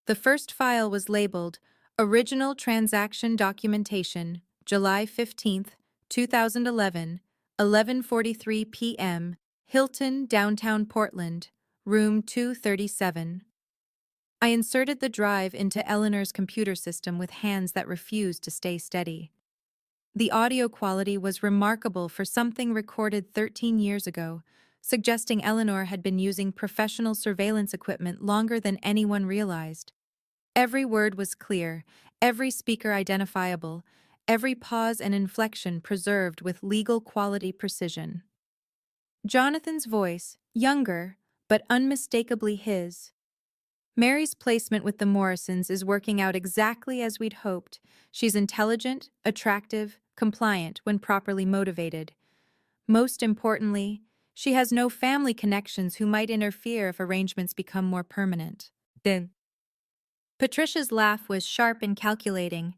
The first file was labeled Original Transaction Documentation, July 15, 2011, 11:43 p.m., Hilton, downtown Portland, room 237. I inserted the drive into Eleanor's computer system with hands that refused to stay steady. The audio quality was remarkable for something recorded 13 years ago, suggesting Eleanor had been using professional surveillance equipment longer than anyone realized. Every word was clear, every speaker identifiable, every pause and inflection preserved with legal quality precision. Jonathan's voice, younger, but unmistakably his. Mary's placement with the Morrisons is working out exactly as we'd hoped. She's intelligent, attractive, compliant when properly motivated. Most importantly, she has no family connections who might interfere if arrangements become more permanent. Then, Patricia's laugh was sharp and calculating.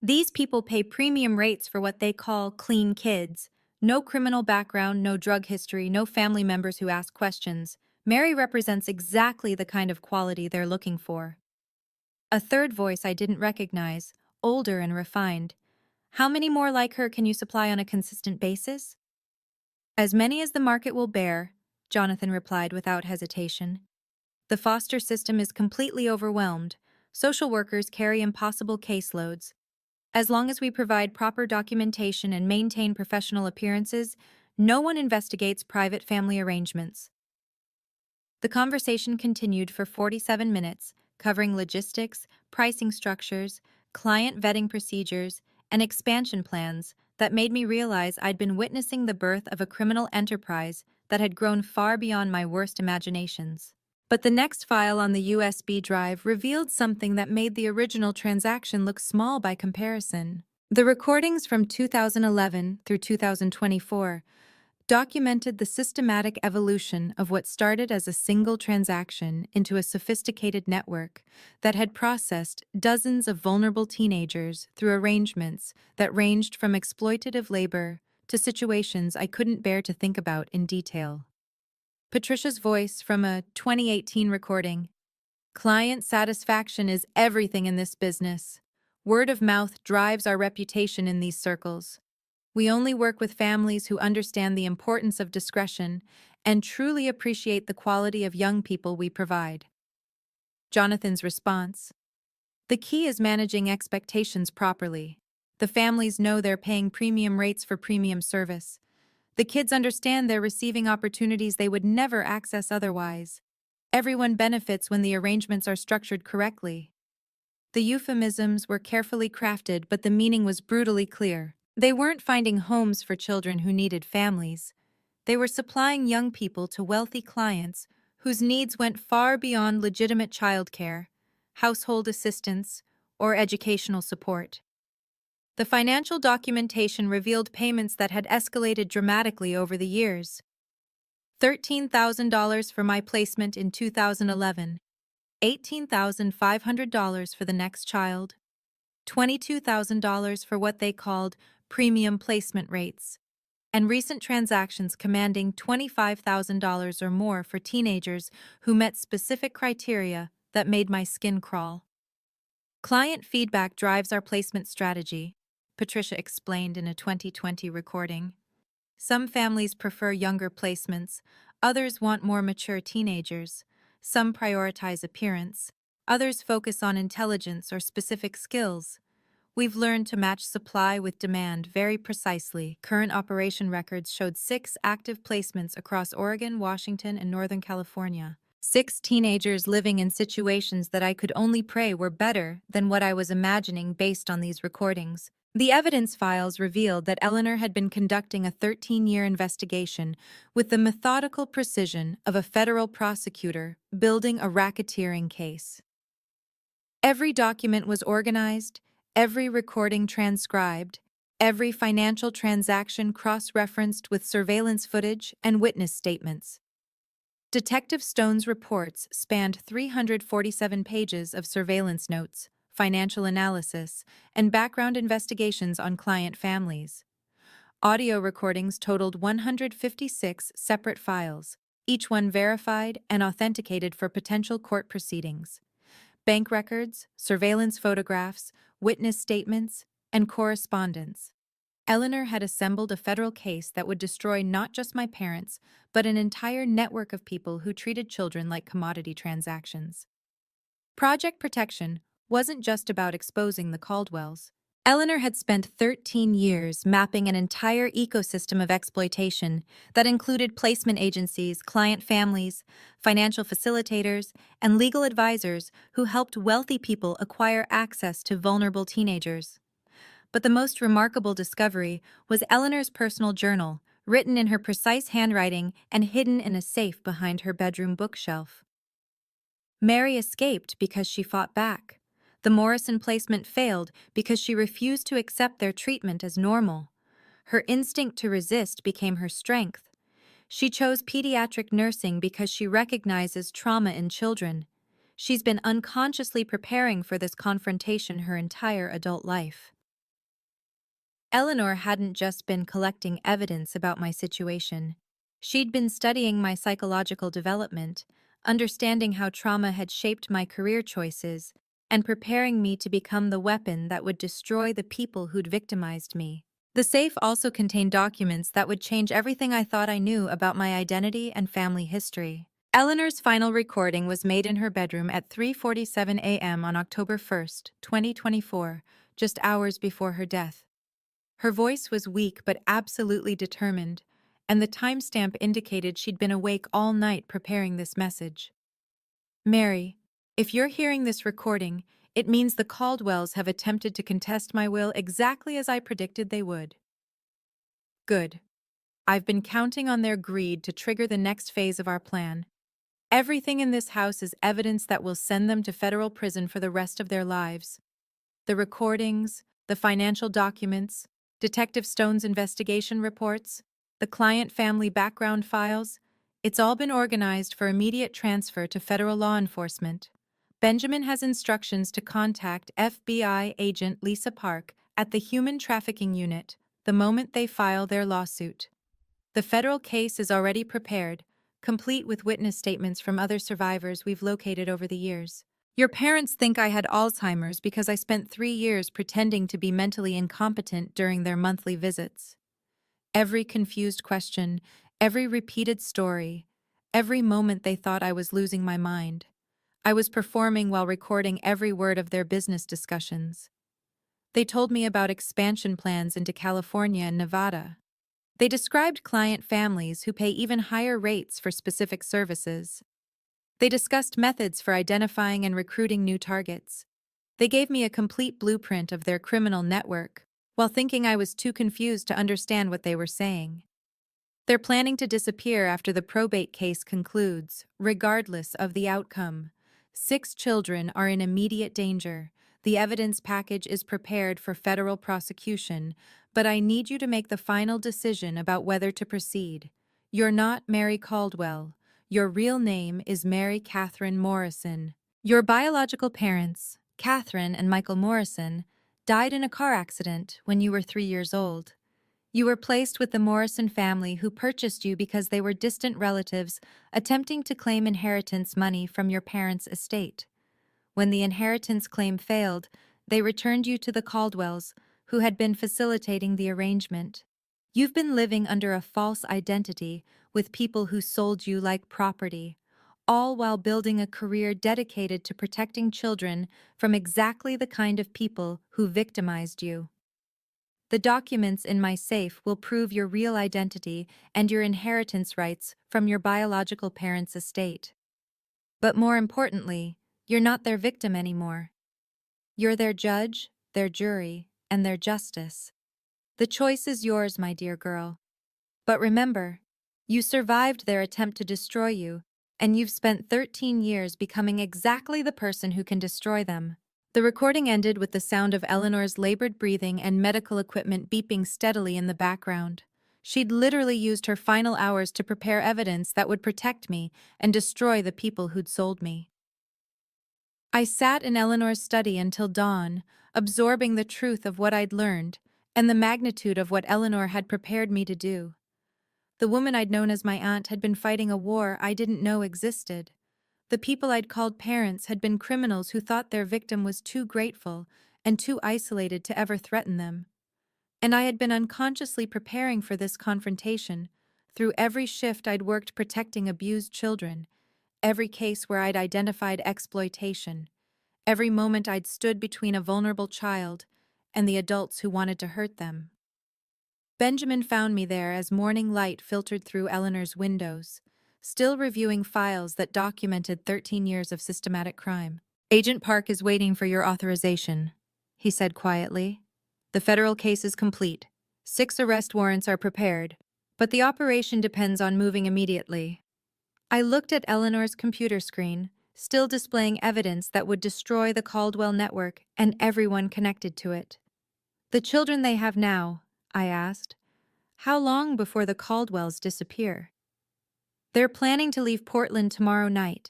These people pay premium rates for what they call clean kids. No criminal background, no drug history, no family members who ask questions. Mary represents exactly the kind of quality they're looking for. A third voice I didn't recognize, older and refined. How many more like her can you supply on a consistent basis? As many as the market will bear, Jonathan replied without hesitation. The foster system is completely overwhelmed. Social workers carry impossible caseloads. As long as we provide proper documentation and maintain professional appearances, no one investigates private family arrangements. The conversation continued for 47 minutes, covering logistics, pricing structures, client vetting procedures, and expansion plans that made me realize I'd been witnessing the birth of a criminal enterprise that had grown far beyond my worst imaginations. But the next file on the USB drive revealed something that made the original transaction look small by comparison. The recordings from 2011 through 2024 documented the systematic evolution of what started as a single transaction into a sophisticated network that had processed dozens of vulnerable teenagers through arrangements that ranged from exploitative labor to situations I couldn't bear to think about in detail. Patricia's voice from a 2018 recording. Client satisfaction is everything in this business. Word of mouth drives our reputation in these circles. We only work with families who understand the importance of discretion and truly appreciate the quality of young people we provide. Jonathan's response. The key is managing expectations properly. The families know they're paying premium rates for premium service. The kids understand they're receiving opportunities they would never access otherwise. Everyone benefits when the arrangements are structured correctly. The euphemisms were carefully crafted, but the meaning was brutally clear. They weren't finding homes for children who needed families. They were supplying young people to wealthy clients whose needs went far beyond legitimate childcare, household assistance, or educational support. The financial documentation revealed payments that had escalated dramatically over the years. $13,000 for my placement in 2011, $18,500 for the next child, $22,000 for what they called premium placement rates, and recent transactions commanding $25,000 or more for teenagers who met specific criteria that made my skin crawl. Client feedback drives our placement strategy, Patricia explained in a 2020 recording. Some families prefer younger placements, others want more mature teenagers, some prioritize appearance, others focus on intelligence or specific skills. We've learned to match supply with demand very precisely. Current operation records showed 6 active placements across Oregon, Washington, and Northern California. 6 teenagers living in situations that I could only pray were better than what I was imagining based on these recordings. The evidence files revealed that Eleanor had been conducting a 13-year investigation with the methodical precision of a federal prosecutor building a racketeering case. Every document was organized, every recording transcribed, every financial transaction cross-referenced with surveillance footage and witness statements. Detective Stone's reports spanned 347 pages of surveillance notes, financial analysis, and background investigations on client families. Audio recordings totaled 156 separate files, each one verified and authenticated for potential court proceedings. Bank records, surveillance photographs, witness statements, and correspondence. Eleanor had assembled a federal case that would destroy not just my parents, but an entire network of people who treated children like commodity transactions. Project Protection wasn't just about exposing the Caldwells. Eleanor had spent 13 years mapping an entire ecosystem of exploitation that included placement agencies, client families, financial facilitators, and legal advisors who helped wealthy people acquire access to vulnerable teenagers. But the most remarkable discovery was Eleanor's personal journal, written in her precise handwriting and hidden in a safe behind her bedroom bookshelf. Mary escaped because she fought back. The Morrison placement failed because she refused to accept their treatment as normal. Her instinct to resist became her strength. She chose pediatric nursing because she recognizes trauma in children. She's been unconsciously preparing for this confrontation her entire adult life. Eleanor hadn't just been collecting evidence about my situation. She'd been studying my psychological development, understanding how trauma had shaped my career choices, and preparing me to become the weapon that would destroy the people who'd victimized me. The safe also contained documents that would change everything I thought I knew about my identity and family history. Eleanor's final recording was made in her bedroom at 3:47 a.m. on October 1st, 2024, just hours before her death. Her voice was weak but absolutely determined, and the timestamp indicated she'd been awake all night preparing this message. Mary, if you're hearing this recording, it means the Caldwells have attempted to contest my will exactly as I predicted they would. Good. I've been counting on their greed to trigger the next phase of our plan. Everything in this house is evidence that will send them to federal prison for the rest of their lives. The recordings, the financial documents, Detective Stone's investigation reports, the client family background files, it's all been organized for immediate transfer to federal law enforcement. Benjamin has instructions to contact FBI agent Lisa Park at the Human Trafficking Unit the moment they file their lawsuit. The federal case is already prepared, complete with witness statements from other survivors we've located over the years. Your parents think I had Alzheimer's because I spent 3 years pretending to be mentally incompetent during their monthly visits. Every confused question, every repeated story, every moment they thought I was losing my mind. I was performing while recording every word of their business discussions. They told me about expansion plans into California and Nevada. They described client families who pay even higher rates for specific services. They discussed methods for identifying and recruiting new targets. They gave me a complete blueprint of their criminal network, while thinking I was too confused to understand what they were saying. They're planning to disappear after the probate case concludes, regardless of the outcome. 6 children are in immediate danger. The evidence package is prepared for federal prosecution, but I need you to make the final decision about whether to proceed. You're not Mary Caldwell. Your real name is Mary Catherine Morrison. Your biological parents, Catherine and Michael Morrison, died in a car accident when you were 3 years old. You were placed with the Morrison family who purchased you because they were distant relatives attempting to claim inheritance money from your parents' estate. When the inheritance claim failed, they returned you to the Caldwells, who had been facilitating the arrangement. You've been living under a false identity with people who sold you like property, all while building a career dedicated to protecting children from exactly the kind of people who victimized you. The documents in my safe will prove your real identity and your inheritance rights from your biological parents' estate. But more importantly, you're not their victim anymore. You're their judge, their jury, and their justice. The choice is yours, my dear girl. But remember, you survived their attempt to destroy you, and you've spent 13 years becoming exactly the person who can destroy them. The recording ended with the sound of Eleanor's labored breathing and medical equipment beeping steadily in the background. She'd literally used her final hours to prepare evidence that would protect me and destroy the people who'd sold me. I sat in Eleanor's study until dawn, absorbing the truth of what I'd learned and the magnitude of what Eleanor had prepared me to do. The woman I'd known as my aunt had been fighting a war I didn't know existed. The people I'd called parents had been criminals who thought their victim was too grateful and too isolated to ever threaten them. And I had been unconsciously preparing for this confrontation. Through every shift I'd worked protecting abused children, every case where I'd identified exploitation, every moment I'd stood between a vulnerable child and the adults who wanted to hurt them. Benjamin found me there as morning light filtered through Eleanor's windows, still reviewing files that documented 13 years of systematic crime. "Agent Park is waiting for your authorization," he said quietly. "The federal case is complete. 6 arrest warrants are prepared, but the operation depends on moving immediately." I looked at Eleanor's computer screen, still displaying evidence that would destroy the Caldwell network and everyone connected to it. "The children they have now," I asked, "how long before the Caldwells disappear?" "They're planning to leave Portland tomorrow night.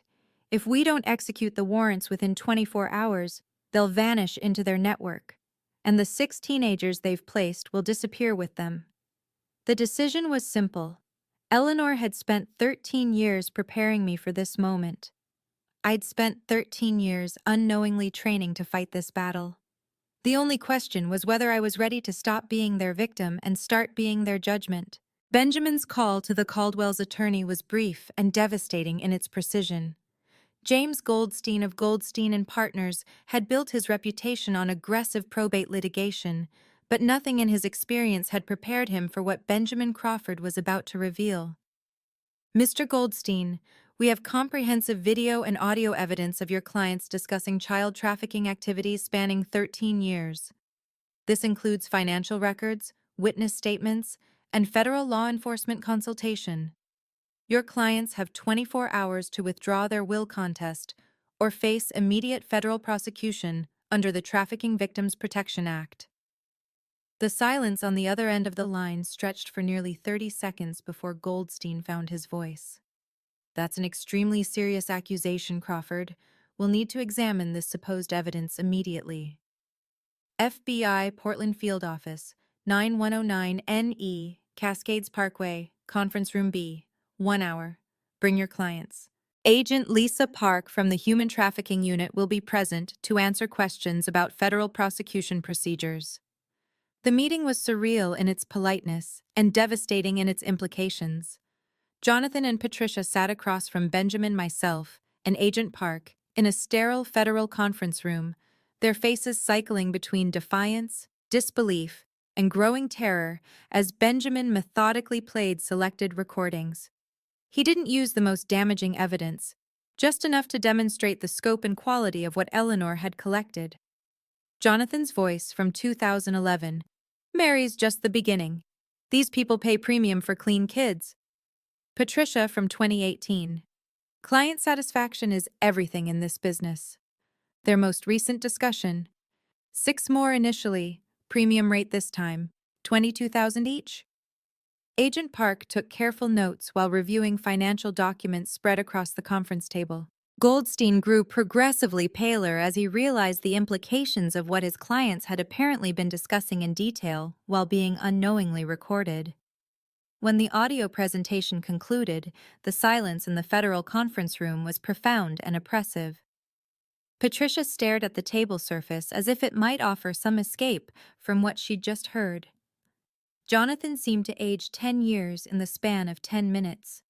If we don't execute the warrants within 24 hours, they'll vanish into their network, and the 6 teenagers they've placed will disappear with them." The decision was simple. Eleanor had spent 13 years preparing me for this moment. I'd spent 13 years unknowingly training to fight this battle. The only question was whether I was ready to stop being their victim and start being their judgment. Benjamin's call to the Caldwell's attorney was brief and devastating in its precision. James Goldstein of Goldstein and Partners had built his reputation on aggressive probate litigation, but nothing in his experience had prepared him for what Benjamin Crawford was about to reveal. "Mr. Goldstein, we have comprehensive video and audio evidence of your clients discussing child trafficking activities spanning 13 years. This includes financial records, witness statements, and federal law enforcement consultation. Your clients have 24 hours to withdraw their will contest or face immediate federal prosecution under the Trafficking Victims Protection Act." The silence on the other end of the line stretched for nearly 30 seconds before Goldstein found his voice. "That's an extremely serious accusation, Crawford. We'll need to examine this supposed evidence immediately." FBI Portland Field Office, 9109 NE, Cascades Parkway, Conference Room B, 1 hour. Bring your clients. Agent Lisa Park from the Human Trafficking Unit will be present to answer questions about federal prosecution procedures. The meeting was surreal in its politeness and devastating in its implications. Jonathan and Patricia sat across from Benjamin, myself, and Agent Park in a sterile federal conference room, their faces cycling between defiance, disbelief, and growing terror as Benjamin methodically played selected recordings. He didn't use the most damaging evidence, just enough to demonstrate the scope and quality of what Eleanor had collected. Jonathan's voice from 2011. "Mary's just the beginning. These people pay premium for clean kids." Patricia from 2018. "Client satisfaction is everything in this business." Their most recent discussion. 6 more initially, premium rate this time, $22,000 each. Agent Park took careful notes while reviewing financial documents spread across the conference table. Goldstein grew progressively paler as he realized the implications of what his clients had apparently been discussing in detail while being unknowingly recorded. When the audio presentation concluded, the silence in the federal conference room was profound and oppressive. Patricia stared at the table surface as if it might offer some escape from what she'd just heard. Jonathan seemed to age 10 years in the span of 10 minutes.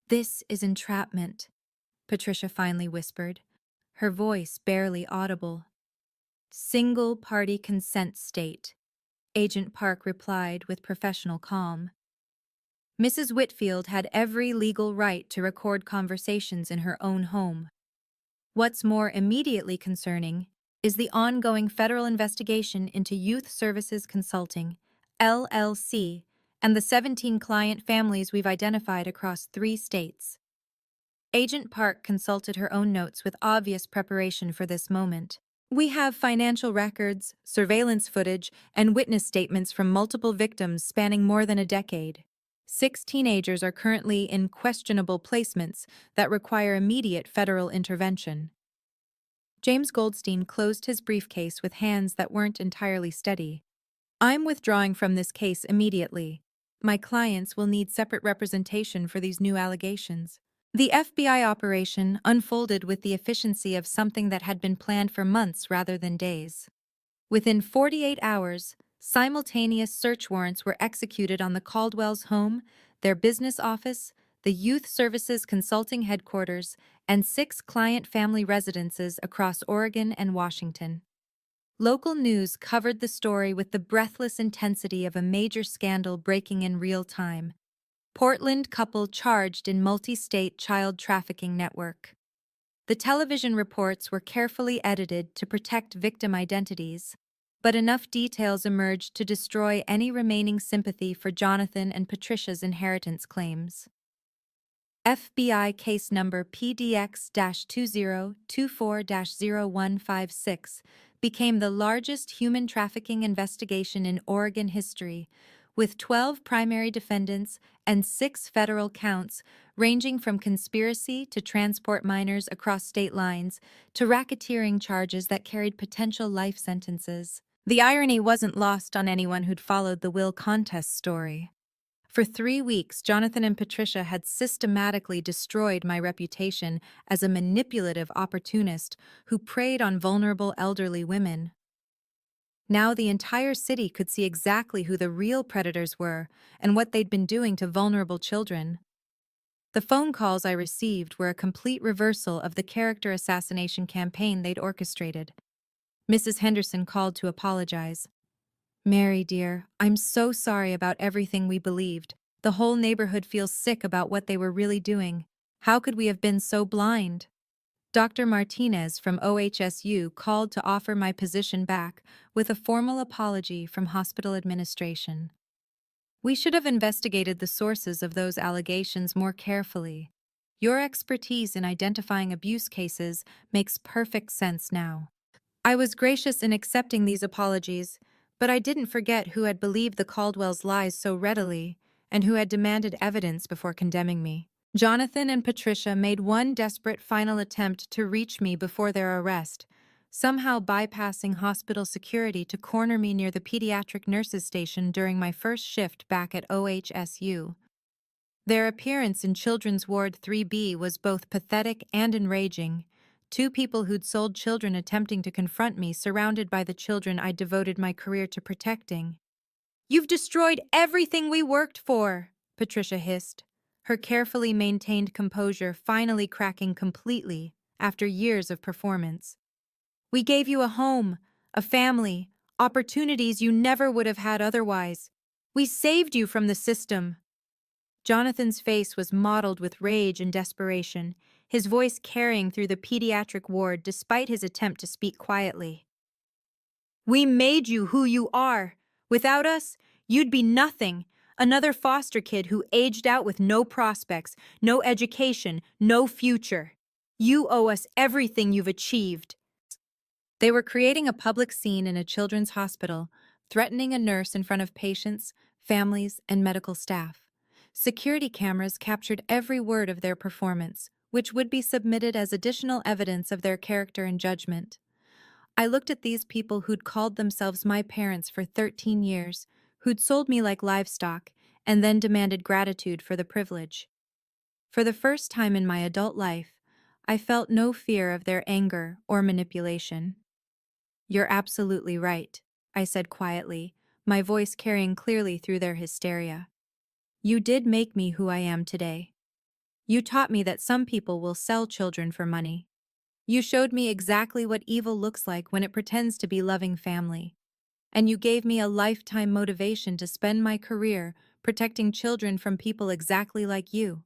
"This is entrapment," Patricia finally whispered, her voice barely audible. "Single-party consent state," Agent Park replied with professional calm. Mrs. Whitfield had every legal right to record conversations in her own home. What's more immediately concerning is the ongoing federal investigation into Youth Services Consulting, LLC, and the 17 client families we've identified across 3 states. Agent Park consulted her own notes with obvious preparation for this moment. "We have financial records, surveillance footage, and witness statements from multiple victims spanning more than a decade. 6 teenagers are currently in questionable placements that require immediate federal intervention." James Goldstein closed his briefcase with hands that weren't entirely steady. I'm withdrawing from this case immediately. My clients will need separate representation for these new allegations. The FBI operation unfolded with the efficiency of something that had been planned for months rather than days. Within 48 hours, simultaneous search warrants were executed on the Caldwell's home, their business office, the Youth Services Consulting headquarters, and 6 client family residences across Oregon and Washington. Local news covered the story with the breathless intensity of a major scandal breaking in real time. Portland couple charged in multi-state child trafficking network. The television reports were carefully edited to protect victim identities, but enough details emerged to destroy any remaining sympathy for Jonathan and Patricia's inheritance claims. FBI case number PDX-2024-0156 became the largest human trafficking investigation in Oregon history, with 12 primary defendants and 6 federal counts ranging from conspiracy to transport minors across state lines to racketeering charges that carried potential life sentences. The irony wasn't lost on anyone who'd followed the will contest story. For 3 weeks, Jonathan and Patricia had systematically destroyed my reputation as a manipulative opportunist who preyed on vulnerable elderly women. Now the entire city could see exactly who the real predators were and what they'd been doing to vulnerable children. The phone calls I received were a complete reversal of the character assassination campaign they'd orchestrated. Mrs. Henderson called to apologize. "Mary, dear, I'm so sorry about everything we believed. The whole neighborhood feels sick about what they were really doing. How could we have been so blind?" Dr. Martinez from OHSU called to offer my position back with a formal apology from hospital administration. "We should have investigated the sources of those allegations more carefully. Your expertise in identifying abuse cases makes perfect sense now." I was gracious in accepting these apologies, but I didn't forget who had believed the Caldwell's lies so readily and who had demanded evidence before condemning me. Jonathan and Patricia made one desperate final attempt to reach me before their arrest, somehow bypassing hospital security to corner me near the pediatric nurses' station during my first shift back at OHSU. Their appearance in Children's Ward 3B was both pathetic and enraging. 2 people who'd sold children attempting to confront me, surrounded by the children I'd devoted my career to protecting. "You've destroyed everything we worked for," Patricia hissed, her carefully maintained composure finally cracking completely after years of performance. "We gave you a home, a family, opportunities you never would have had otherwise. We saved you from the system." Jonathan's face was mottled with rage and desperation, his voice carrying through the pediatric ward despite his attempt to speak quietly. "We made you who you are. Without us, you'd be nothing. Another foster kid who aged out with no prospects, no education, no future. You owe us everything you've achieved." They were creating a public scene in a children's hospital, threatening a nurse in front of patients, families, and medical staff. Security cameras captured every word of their performance, which would be submitted as additional evidence of their character and judgment. I looked at these people who'd called themselves my parents for 13 years, who'd sold me like livestock, and then demanded gratitude for the privilege. For the first time in my adult life, I felt no fear of their anger or manipulation. "You're absolutely right," I said quietly, my voice carrying clearly through their hysteria. "You did make me who I am today. You taught me that some people will sell children for money. You showed me exactly what evil looks like when it pretends to be loving family. And you gave me a lifetime motivation to spend my career protecting children from people exactly like you."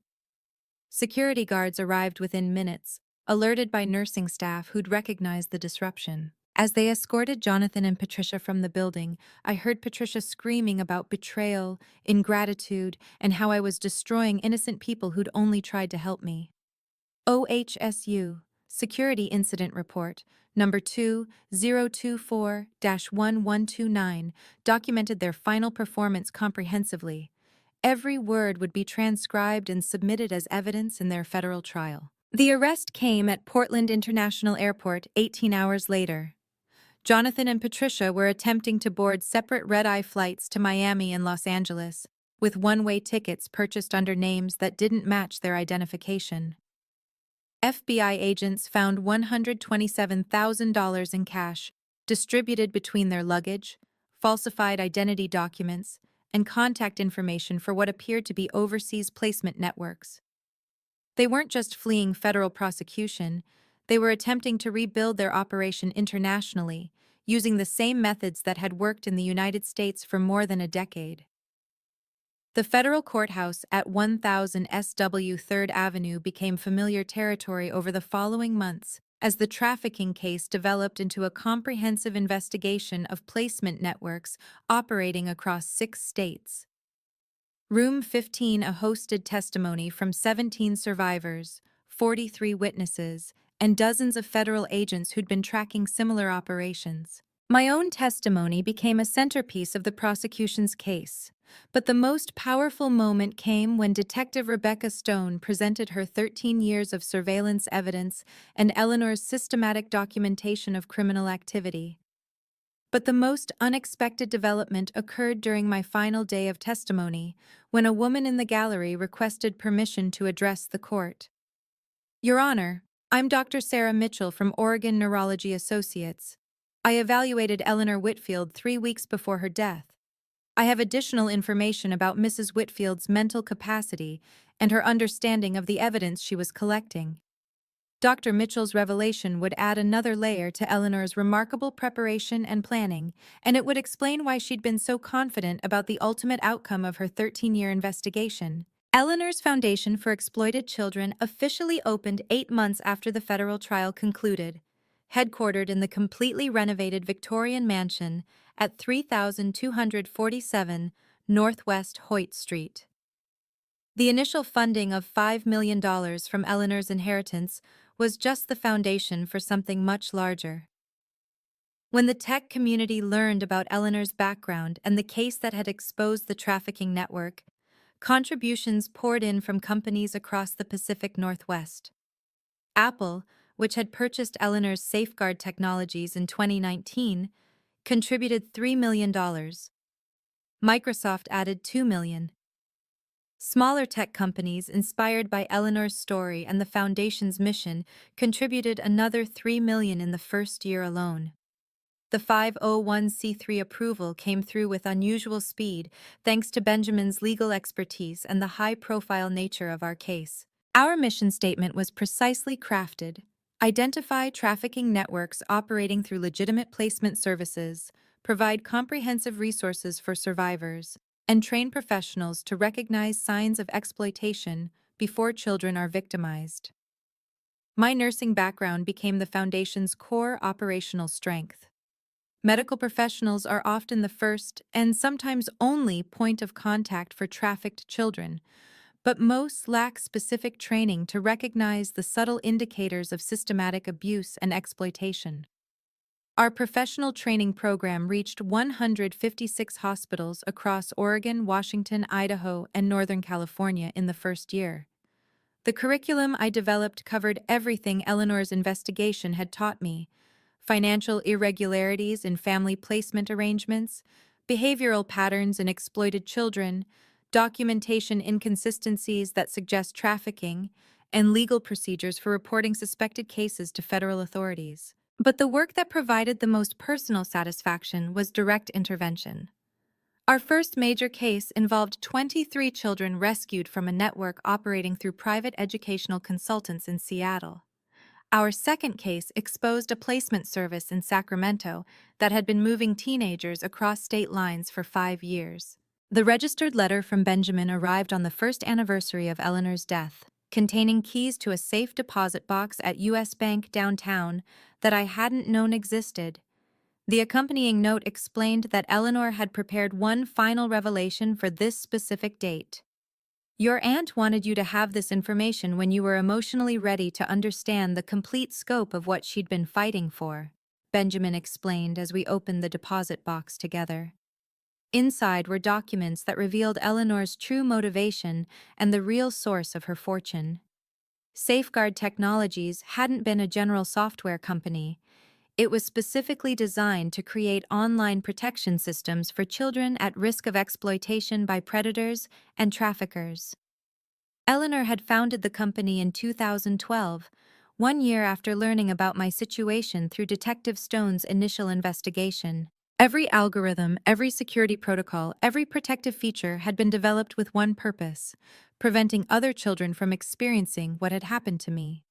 Security guards arrived within minutes, alerted by nursing staff who'd recognized the disruption. As they escorted Jonathan and Patricia from the building, I heard Patricia screaming about betrayal, ingratitude, and how I was destroying innocent people who'd only tried to help me. OHSU Security Incident Report number 2024-1129 documented their final performance comprehensively. Every word would be transcribed and submitted as evidence in their federal trial. The arrest came at Portland International Airport 18 hours later. Jonathan and Patricia were attempting to board separate red-eye flights to Miami and Los Angeles, with one-way tickets purchased under names that didn't match their identification. FBI agents found $127,000 in cash, distributed between their luggage, falsified identity documents, and contact information for what appeared to be overseas placement networks. They weren't just fleeing federal prosecution, they were attempting to rebuild their operation internationally, using the same methods that had worked in the United States for more than a decade. The federal courthouse at 1000 SW 3rd Avenue became familiar territory over the following months as the trafficking case developed into a comprehensive investigation of placement networks operating across 6 states. Room 15 hosted testimony from 17 survivors, 43 witnesses, and dozens of federal agents who'd been tracking similar operations. My own testimony became a centerpiece of the prosecution's case, but the most powerful moment came when Detective Rebecca Stone presented her 13 years of surveillance evidence and Eleanor's systematic documentation of criminal activity. But the most unexpected development occurred during my final day of testimony, when a woman in the gallery requested permission to address the court. Your Honor, I'm Dr. Sarah Mitchell from Oregon Neurology Associates. I evaluated Eleanor Whitfield 3 weeks before her death. I have additional information about Mrs. Whitfield's mental capacity and her understanding of the evidence she was collecting. Dr. Mitchell's revelation would add another layer to Eleanor's remarkable preparation and planning, and it would explain why she'd been so confident about the ultimate outcome of her 13-year investigation. Eleanor's Foundation for Exploited Children officially opened 8 months after the federal trial concluded, headquartered in the completely renovated Victorian mansion at 3247 Northwest Hoyt Street. The initial funding of $5 million from Eleanor's inheritance was just the foundation for something much larger. When the tech community learned about Eleanor's background and the case that had exposed the trafficking network, contributions poured in from companies across the Pacific Northwest. Apple, which had purchased Eleanor's Safeguard Technologies in 2019, contributed $3 million. Microsoft added $2 million. Smaller tech companies inspired by Eleanor's story and the Foundation's mission contributed another $3 million in the first year alone. The 501c3 approval came through with unusual speed thanks to Benjamin's legal expertise and the high-profile nature of our case. Our mission statement was precisely crafted: identify trafficking networks operating through legitimate placement services, provide comprehensive resources for survivors, and train professionals to recognize signs of exploitation before children are victimized. My nursing background became the Foundation's core operational strength. Medical professionals are often the first and sometimes only point of contact for trafficked children, but most lack specific training to recognize the subtle indicators of systematic abuse and exploitation. Our professional training program reached 156 hospitals across Oregon, Washington, Idaho, and Northern California in the first year. The curriculum I developed covered everything Eleanor's investigation had taught me: financial irregularities in family placement arrangements, behavioral patterns in exploited children, documentation inconsistencies that suggest trafficking, and legal procedures for reporting suspected cases to federal authorities. But the work that provided the most personal satisfaction was direct intervention. Our first major case involved 23 children rescued from a network operating through private educational consultants in Seattle. Our second case exposed a placement service in Sacramento that had been moving teenagers across state lines for 5 years. The registered letter from Benjamin arrived on the first anniversary of Eleanor's death, containing keys to a safe deposit box at U.S. Bank downtown that I hadn't known existed. The accompanying note explained that Eleanor had prepared one final revelation for this specific date. Your aunt wanted you to have this information when you were emotionally ready to understand the complete scope of what she'd been fighting for, Benjamin explained as we opened the deposit box together. Inside were documents that revealed Eleanor's true motivation and the real source of her fortune. Safeguard Technologies hadn't been a general software company. It was specifically designed to create online protection systems for children at risk of exploitation by predators and traffickers. Eleanor had founded the company in 2012, 1 year after learning about my situation through Detective Stone's initial investigation. Every algorithm, every security protocol, every protective feature had been developed with one purpose: preventing other children from experiencing what had happened to me.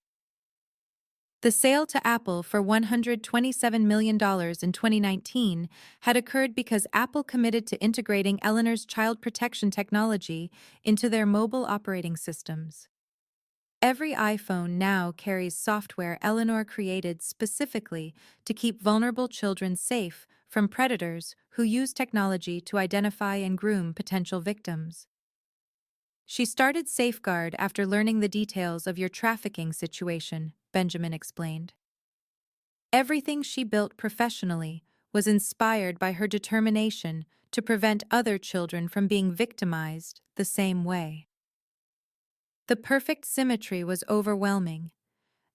The sale to Apple for $127 million in 2019 had occurred because Apple committed to integrating Eleanor's child protection technology into their mobile operating systems. Every iPhone now carries software Eleanor created specifically to keep vulnerable children safe from predators who use technology to identify and groom potential victims. She started Safeguard after learning the details of your trafficking situation, Benjamin explained. Everything she built professionally was inspired by her determination to prevent other children from being victimized the same way. The perfect symmetry was overwhelming.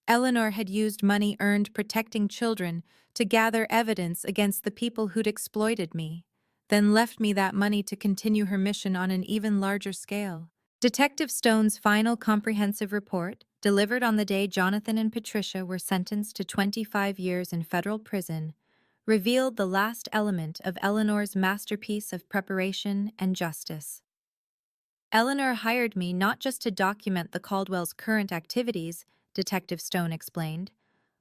Eleanor had used money earned protecting children to gather evidence against the people who'd exploited me, then left me that money to continue her mission on an even larger scale. Detective Stone's final comprehensive report, delivered on the day Jonathan and Patricia were sentenced to 25 years in federal prison, revealed the last element of Eleanor's masterpiece of preparation and justice. Eleanor hired me not just to document the Caldwell's current activities, Detective Stone explained,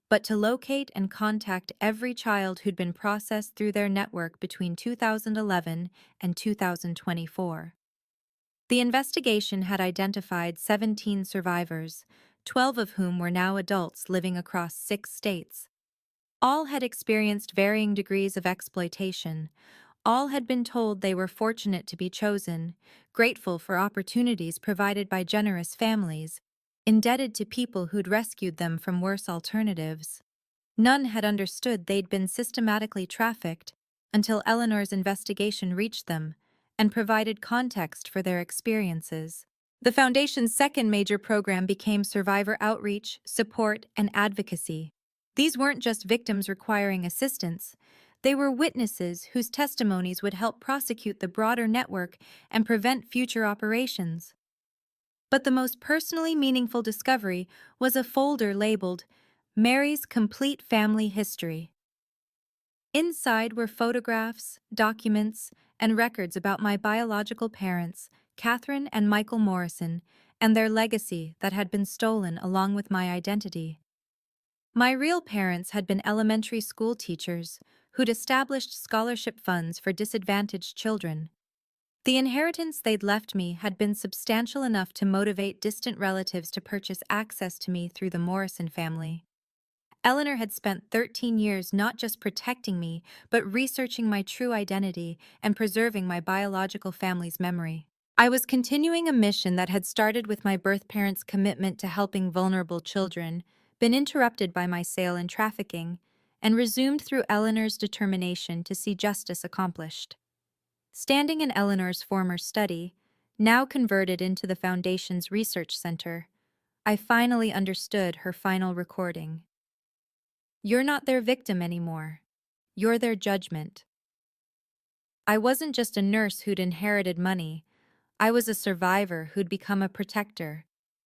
but to locate and contact every child who'd been processed through their network between 2011 and 2024. The investigation had identified 17 survivors, 12 of whom were now adults living across 6 states. All had experienced varying degrees of exploitation. All had been told they were fortunate to be chosen, grateful for opportunities provided by generous families, indebted to people who'd rescued them from worse alternatives. None had understood they'd been systematically trafficked until Eleanor's investigation reached them and provided context for their experiences. The Foundation's second major program became survivor outreach, support, and advocacy. These weren't just victims requiring assistance. They were witnesses whose testimonies would help prosecute the broader network and prevent future operations. But the most personally meaningful discovery was a folder labeled Mary's Complete Family History. Inside were photographs, documents, and records about my biological parents, Catherine and Michael Morrison, and their legacy that had been stolen along with my identity. My real parents had been elementary school teachers who'd established scholarship funds for disadvantaged children. The inheritance they'd left me had been substantial enough to motivate distant relatives to purchase access to me through the Morrison family. Eleanor had spent 13 years not just protecting me, but researching my true identity and preserving my biological family's memory. I was continuing a mission that had started with my birth parents' commitment to helping vulnerable children, been interrupted by my sale and trafficking, and resumed through Eleanor's determination to see justice accomplished. Standing in Eleanor's former study, now converted into the Foundation's research center, I finally understood her final recording. You're not their victim anymore. You're their judgment. I wasn't just a nurse who'd inherited money. I was a survivor who'd become a protector,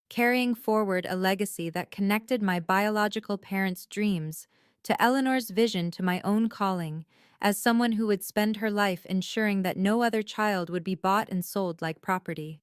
carrying forward a legacy that connected my biological parents' dreams to Eleanor's vision to my own calling as someone who would spend her life ensuring that no other child would be bought and sold like property.